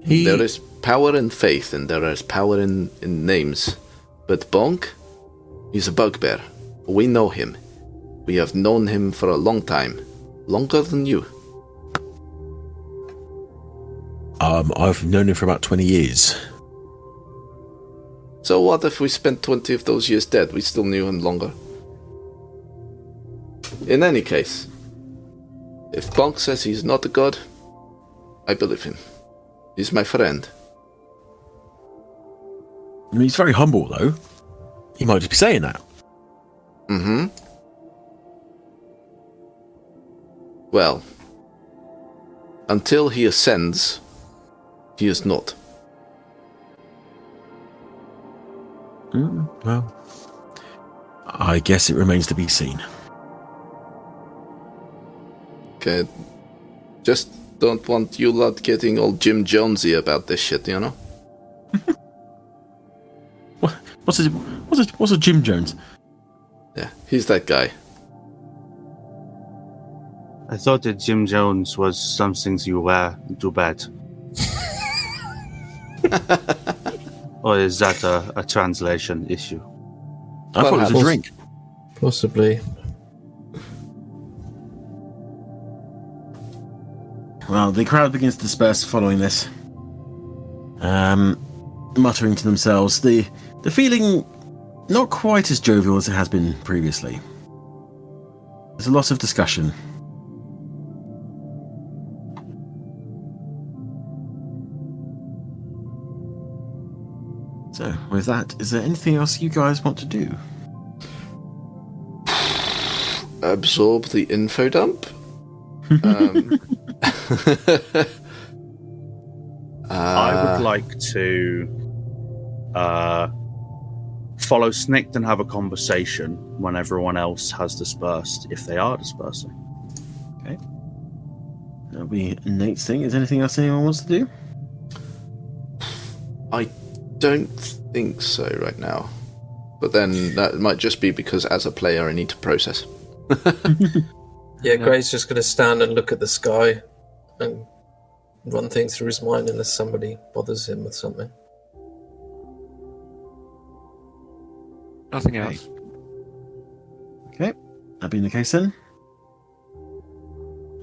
There is power in faith and there is power in names. But Bonk, he's a bugbear. We know him. We have known him for a long time. Longer than you. I've known him for about 20 years. So what if we spent 20 of those years dead? We still knew him longer. In any case, if Bonk says he's not a god, I believe him. He's my friend. I mean, he's very humble, though. He might just be saying that. Mm-hmm. Well, until he ascends, he is not. Well, I guess it remains to be seen. Okay, just don't want you lot getting all Jim Jonesy about this shit, you know? What's a Jim Jones? Yeah, he's that guy. I thought that Jim Jones was some things you wear to bed. Or is that a translation issue? I thought it was a drink. Possibly. Well, the crowd begins to disperse following this. Muttering to themselves, the feeling not quite as jovial as it has been previously. There's a lot of discussion. So, with that, is there anything else you guys want to do? Absorb the info dump? I would like to follow Snicked and have a conversation when everyone else has dispersed, if they are dispersing. Okay. That'll be Nate's thing. Is there anything else anyone wants to do? I don't think so right now. But then that might just be because as a player I need to process. Yeah, Gray's just going to stand and look at the sky and run things through his mind unless somebody bothers him with something. Nothing else. Okay. That being the case then.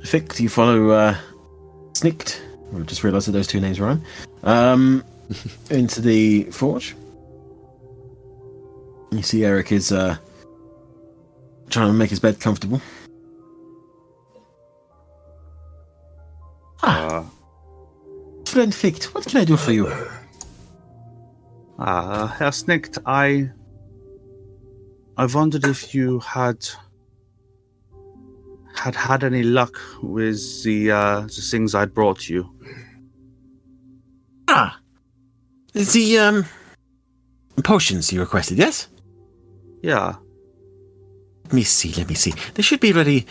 Fichte, you follow Snicked. I just realised that those two names rhyme. Into the forge. You see Eric is trying to make his bed comfortable. Friend Fichte, what can I do for you? Herr Snicked, I wondered if you had had any luck with the things I'd brought you. Ah, the potions you requested, yes? Yeah. Let me see. They should be ready.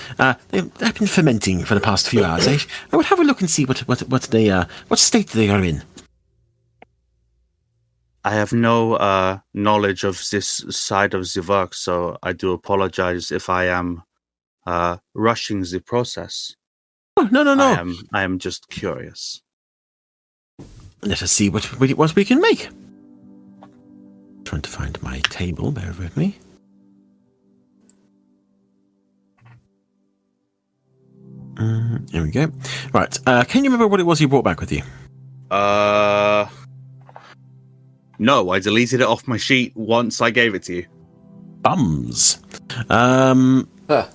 They've been fermenting for the past few hours. I would have a look and see what state they are in. I have no knowledge of this side of the work, so I do apologize if I am rushing the process. Oh, no. I am just curious. Let us see what we can make. Trying to find my table. Bear with me. Here we go. Right. Can you remember what it was you brought back with you? No, I deleted it off my sheet once I gave it to you. Bums.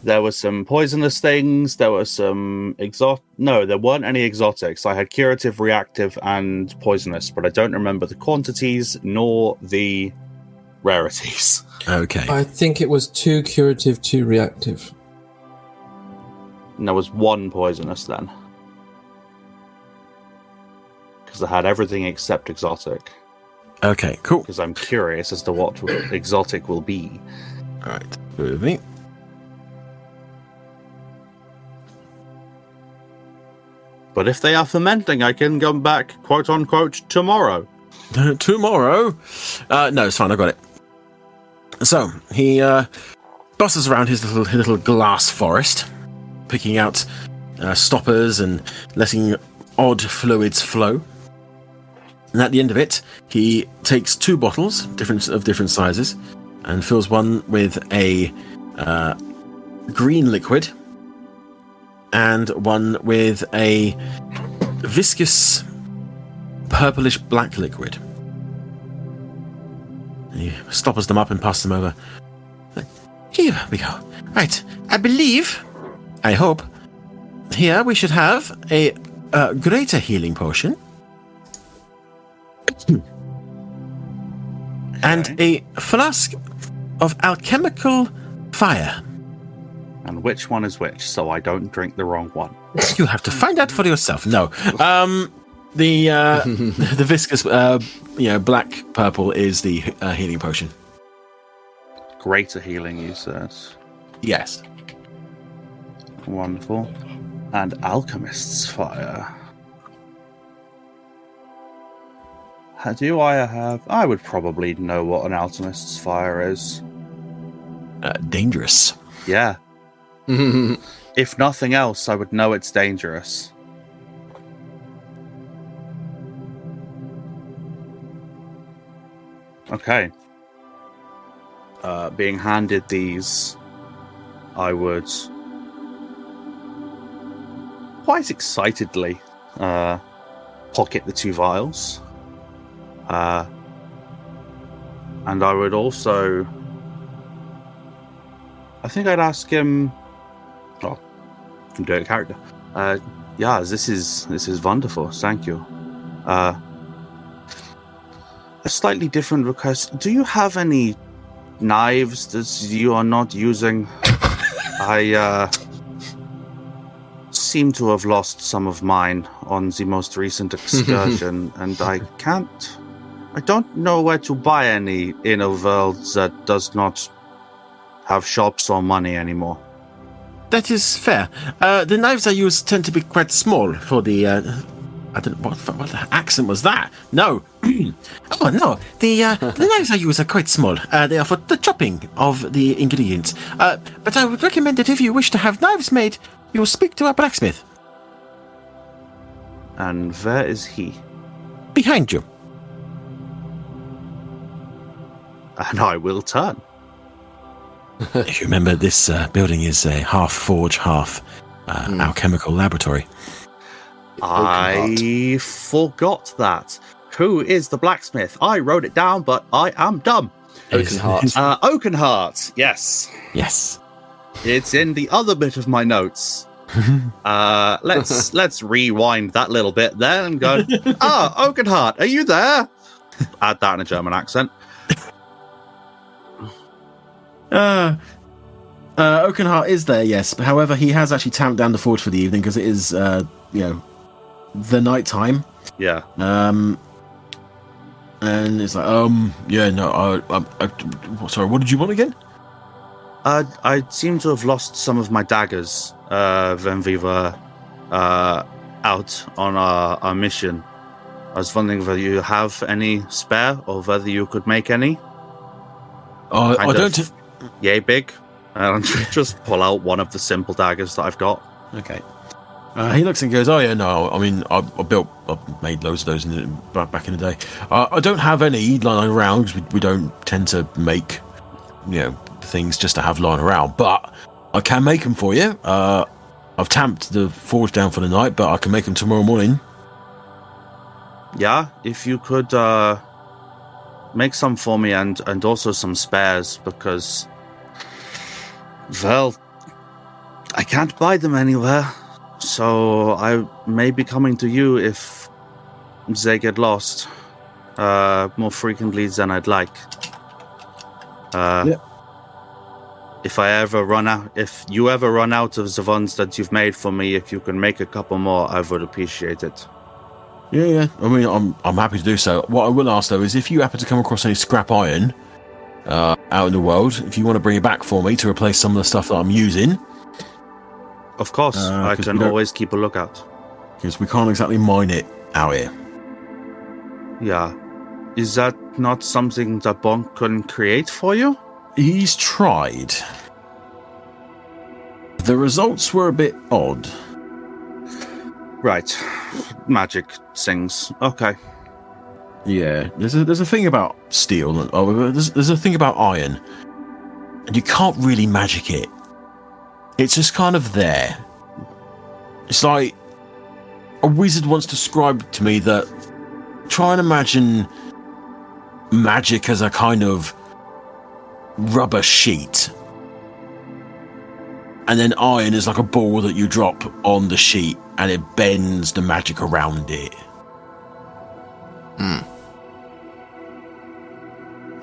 There were some poisonous things. There were some No, there weren't any exotics. I had curative, reactive, and poisonous, but I don't remember the quantities nor the rarities. Okay. I think it was 2 curative, 2 reactive. And there was 1 poisonous then. Because I had everything except exotic. Okay, cool. Because I'm curious as to what exotic will be. Alright, bear with me. But if they are fermenting, I can come back, quote unquote, tomorrow. Tomorrow? No, it's fine, I got it. So, he bustles around his little glass forest, picking out stoppers and letting odd fluids flow. And at the end of it, he takes 2 bottles, different sizes, and fills one with a green liquid and one with a viscous purplish black liquid. And he stoppers them up and passes them over. Here we go. Right, I hope, here we should have a greater healing potion. And a flask of alchemical fire. And which one is which, so I don't drink the wrong one? You'll have to find out for yourself. No. The viscous, black purple is the healing potion. Greater healing, you said. Yes. Wonderful. And alchemist's fire. I would probably know what an alchemist's fire is. Dangerous. Yeah. If nothing else, I would know it's dangerous. Okay. Being handed these, I would quite excitedly pocket the 2 vials. And I would also... I think I'd ask him... Oh, I can do it in character. Yeah, this is wonderful. Thank you. A slightly different request. Do you have any knives that you are not using? I seem to have lost some of mine on the most recent excursion, and I don't know where to buy any in a world that does not have shops or money anymore. That is fair. The knives I use tend to be quite small for the... I don't know, what accent was that? No. Oh, no. The knives I use are quite small. They are for the chopping of the ingredients. But I would recommend that if you wish to have knives made, you will speak to a blacksmith. And where is he? Behind you. And I will turn. If you remember, this building is a half forge, half alchemical laboratory. I forgot that. Who is the blacksmith? I wrote it down, but I am dumb. Oakenheart. Oakenheart, yes. Yes. It's in the other bit of my notes. Let's rewind that little bit there and go, Oakenheart, are you there? Add that in a German accent. Oakenheart is there, yes. However, he has actually tamped down the forge for the evening because it is, the night time. Yeah. And it's like, yeah, no, sorry, what did you want again? I seem to have lost some of my daggers when we were out on our mission. I was wondering whether you have any spare or whether you could make any. I don't. Yay big. And just pull out one of the simple daggers that I've got. Okay. He looks and goes, oh yeah, no, I mean, I made loads of those back in the day. I don't have any lying around because we don't tend to make, things just to have lying around, but I can make them for you. I've tamped the forge down for the night, but I can make them tomorrow morning. Yeah, if you could make some for me and also some spares, because, well, I can't buy them anywhere. So I may be coming to you if they get lost more frequently than I'd like. Yeah. If you ever run out of the ones that you've made for me, if you can make a couple more, I would appreciate it. Yeah. I mean, I'm happy to do so. What I will ask though is if you happen to come across any scrap iron out in the world, if you want to bring it back for me to replace some of the stuff that I'm using. Of course, I can always keep a lookout. Because we can't exactly mine it out here. Yeah. Is that not something that Bonk can create for you? He's tried. The results were a bit odd. Right. Magic things. Okay. Yeah, there's a thing about steel. There's a thing about iron. And you can't really magic it. It's just kind of there. It's like a wizard once described to me that try and imagine magic as a kind of rubber sheet. And then iron is like a ball that you drop on the sheet and it bends the magic around it.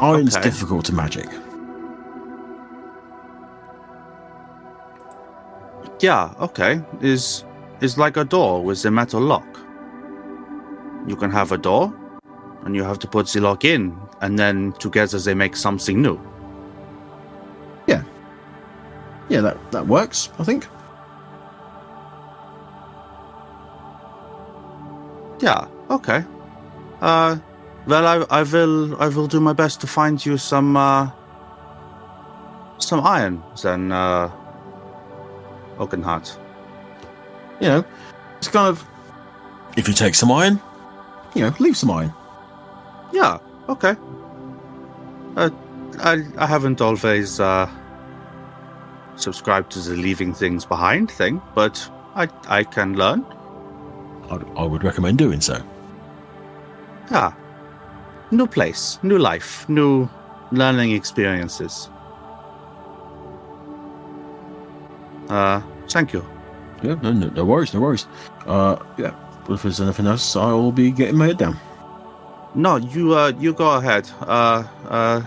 Iron's difficult to magic. Yeah, okay. Is like a door with a metal lock. You can have a door, and you have to put the lock in, and then together they make something new. Yeah, that works, I think. Yeah, okay. Well, I will do my best to find you some iron, then, Oakenheart. It's kind of, if you take some iron, leave some iron. Yeah, okay. I haven't always subscribed to the leaving things behind thing, but I can learn. I would recommend doing so. Yeah. New place, new life, new learning experiences. Thank you. Yeah, no worries. Yeah, if there's anything else, I'll be getting my head down. No, you go ahead.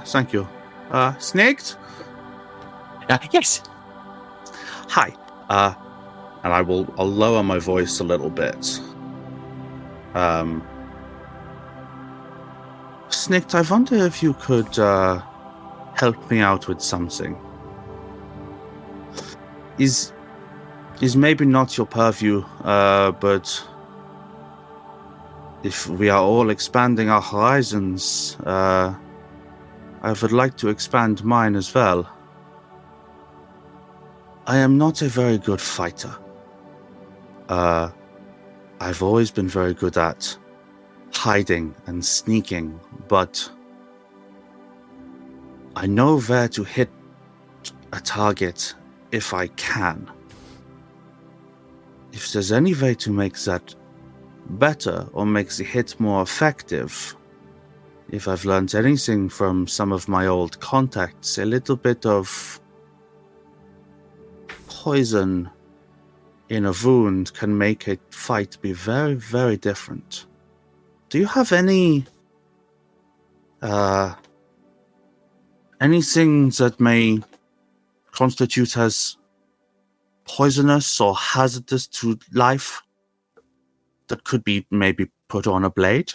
Thank you. Snaked? Yes. Hi. And I'll lower my voice a little bit. Snaked, I wonder if you could help me out with something. Is maybe not your purview, but if we are all expanding our horizons, I would like to expand mine as well. I am not a very good fighter. I've always been very good at hiding and sneaking, but I know where to hit a target if I can. If there's any way to make that better or make the hit more effective, if I've learned anything from some of my old contacts, a little bit of poison in a wound can make a fight be very, very different. Do you have any anything that may constitute as poisonous or hazardous to life that could be maybe put on a blade?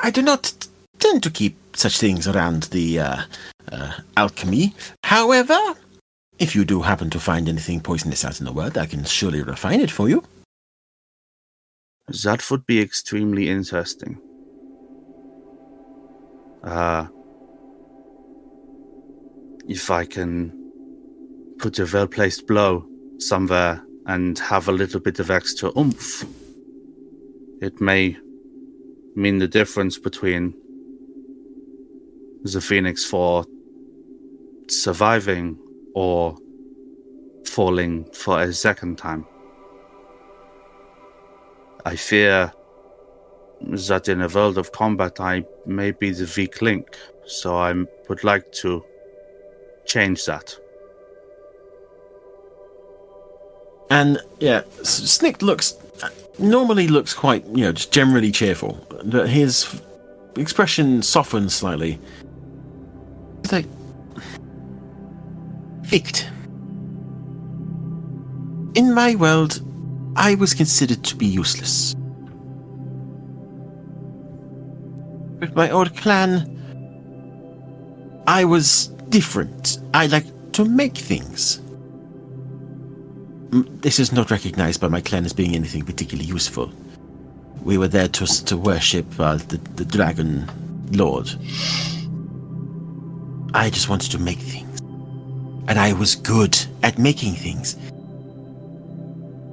I do not tend to keep such things around the alchemy. However, if you do happen to find anything poisonous out in the world, I can surely refine it for you. That would be extremely interesting. If I can put a well-placed blow somewhere and have a little bit of extra oomph, it may mean the difference between the phoenix for surviving or falling for a second time. I fear that in a world of combat I may be the weak link, so I would like to change that. And yeah, Snick normally looks quite, just generally cheerful. But his expression softens slightly. It's like, Fichte. In my world, I was considered to be useless. With my old clan, I was different. I liked to make things. This is not recognized by my clan as being anything particularly useful. We were there to worship the Dragon Lord. I just wanted to make things. And I was good at making things.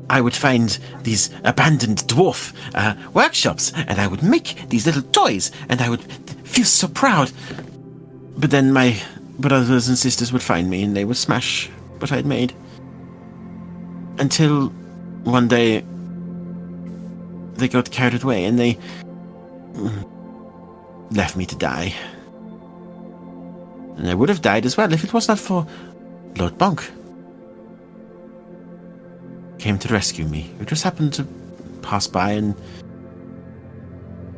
I would find these abandoned dwarf workshops, and I would make these little toys, and I would feel so proud. But then my brothers and sisters would find me, and they would smash what I'd made. Until one day, they got carried away, and they left me to die. And I would have died as well if it was not for Lord Bonk. Came to rescue me. We just happened to pass by and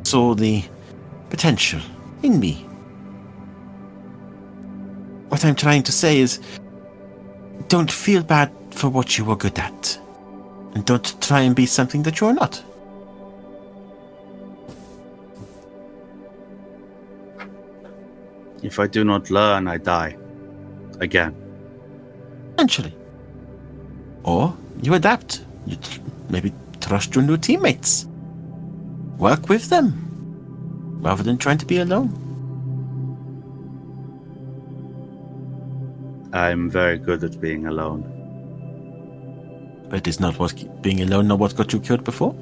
saw the potential in me. What I'm trying to say is, don't feel bad for what you were good at. And don't try and be something that you're not. If I do not learn, I die. Again. Eventually. Or you adapt. You maybe trust your new teammates. Work with them, rather than trying to be alone. I'm very good at being alone. But is not being alone not what got you killed before?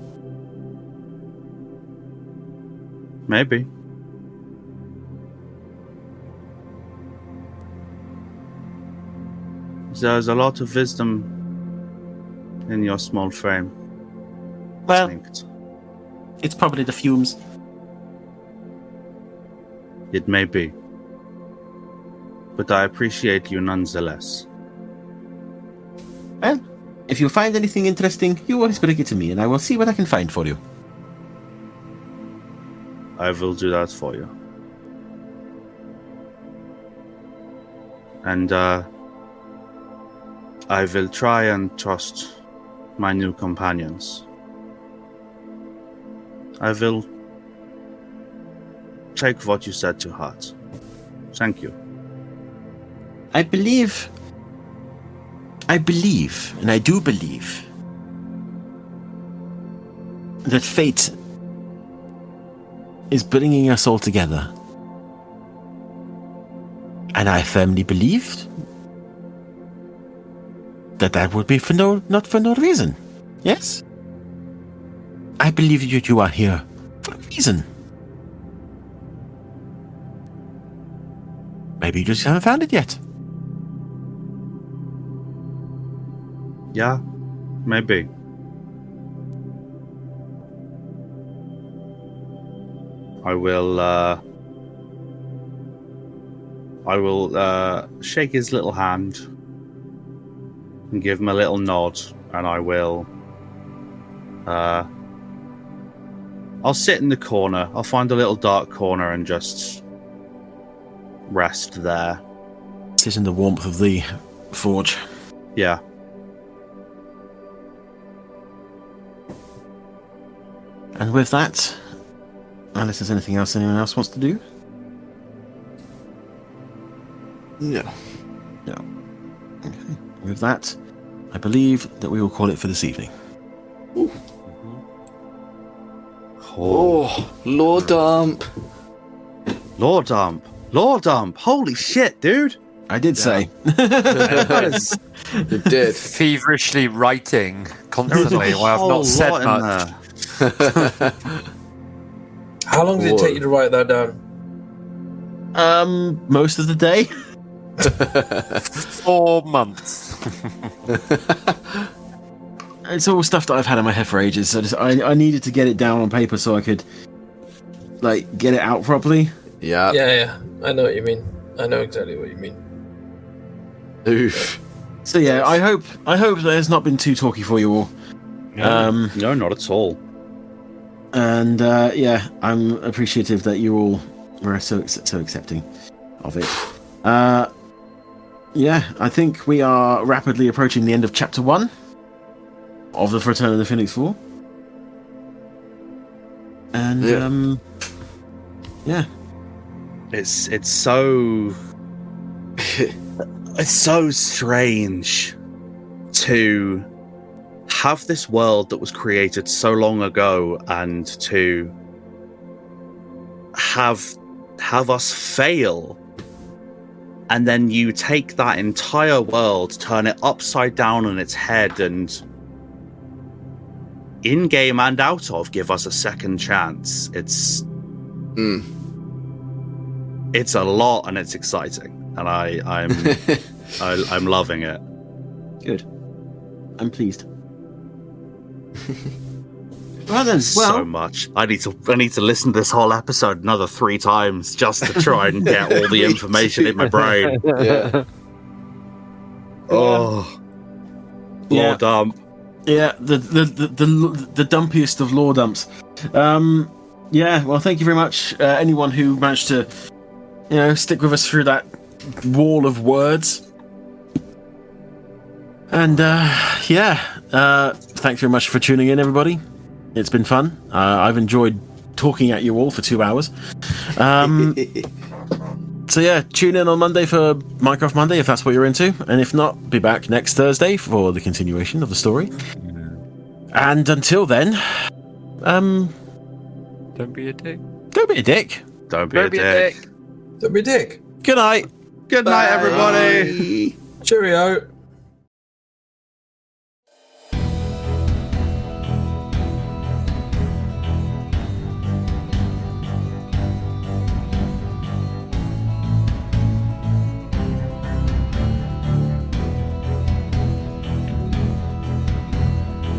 Maybe. There's a lot of wisdom in your small frame. Well, Linked. it's probably the fumes. It may be. But I appreciate you nonetheless. Well, if you find anything interesting, you always bring it to me, and I will see what I can find for you. I will do that for you. And, I will try and trust my new companions. I will take what you said to heart. Thank you. I believe, and I do believe, that fate is bringing us all together. And I firmly believed that would be not for no reason. Yes? I believe you are here for a reason. Maybe you just haven't found it yet. Yeah, maybe. I will shake his little hand and give him a little nod, and I will I'll sit in the corner. I'll find a little dark corner and just rest there. Sit in the warmth of the forge. Yeah. And with that, unless there's anything else anyone else wants to do. No. No. Okay. With that, I believe that we will call it for this evening. Oh, Lord Dump. Lord Dump. Holy shit, dude. I did say. You did. Feverishly writing constantly while I've not said much. How long did it take you to write that down? Most of the day. 4 months. It's all stuff that I've had in my head for ages. So I needed to get it down on paper so I could, like, get it out properly. Yeah. Yeah. I know what you mean. I know exactly what you mean. Oof. So yeah, I hope that it's not been too talky for you all. No, not at all. And yeah, I'm appreciative that you all were so accepting of it. Yeah, I think we are rapidly approaching the end of Chapter 1 of the Return of the Phoenix Four. And yeah. It's so it's so strange to have this world that was created so long ago and to have us fail, and then you take that entire world, turn it upside down on its head, and in game and out of give us a second chance. It's a lot, and it's exciting, and I'm loving it. Good. I'm pleased. Well then, So much. I need to listen to this whole episode another 3 times just to try and get all the information in my brain. Yeah. Oh, Yeah. Lord Dump. yeah, the dumpiest of lore dumps. Yeah, well, thank you very much, anyone who managed to, stick with us through that wall of words. And thanks very much for tuning in, everybody. It's been fun. I've enjoyed talking at you all for 2 hours. So yeah, tune in on Monday for Minecraft Monday if that's what you're into, and if not, be back next Thursday for the continuation of the story. And until then, Don't be a dick. don't be a dick. Don't be a dick. Don't be a dick. Good night. Good night, everybody. Cheerio.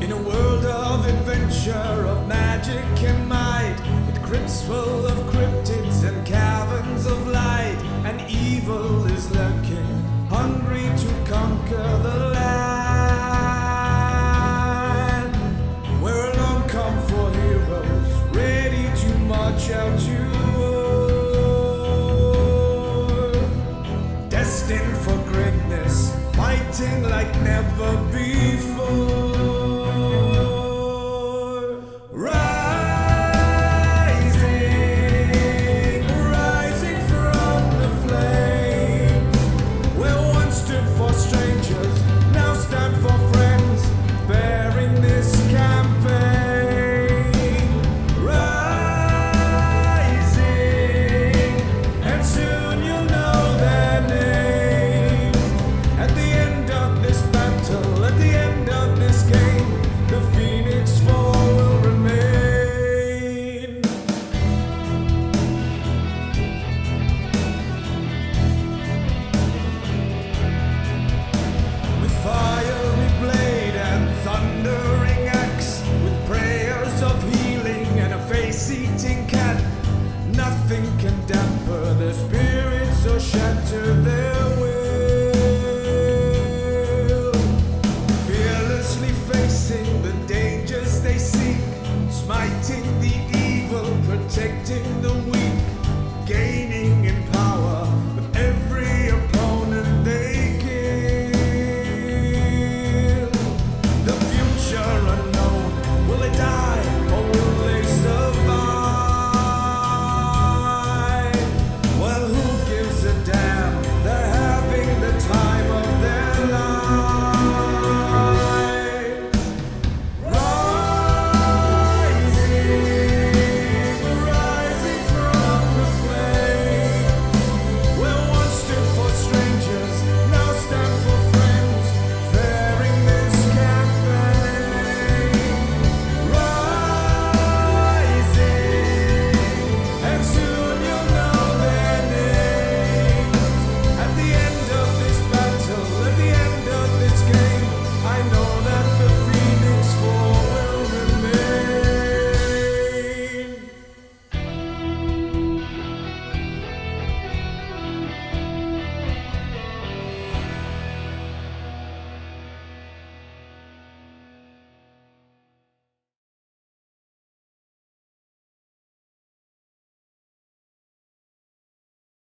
In a world of adventure, of magic and might, with crypts full of cryptids and caverns of light, and evil is lurking, hungry to conquer the land. We're alone come for heroes, ready to march out to war. Destined for greatness, fighting like never before. Rising from the flames, where once stood for strangers, now stand for friends, bearing this campaign. Rising, and soon you'll know their name. At the end of this battle, at the end of this game, the Phoenix Four will remain. With fiery blade and thundering axe, with prayers of healing and a face-eating cat, nothing can damper their spirits or shatter their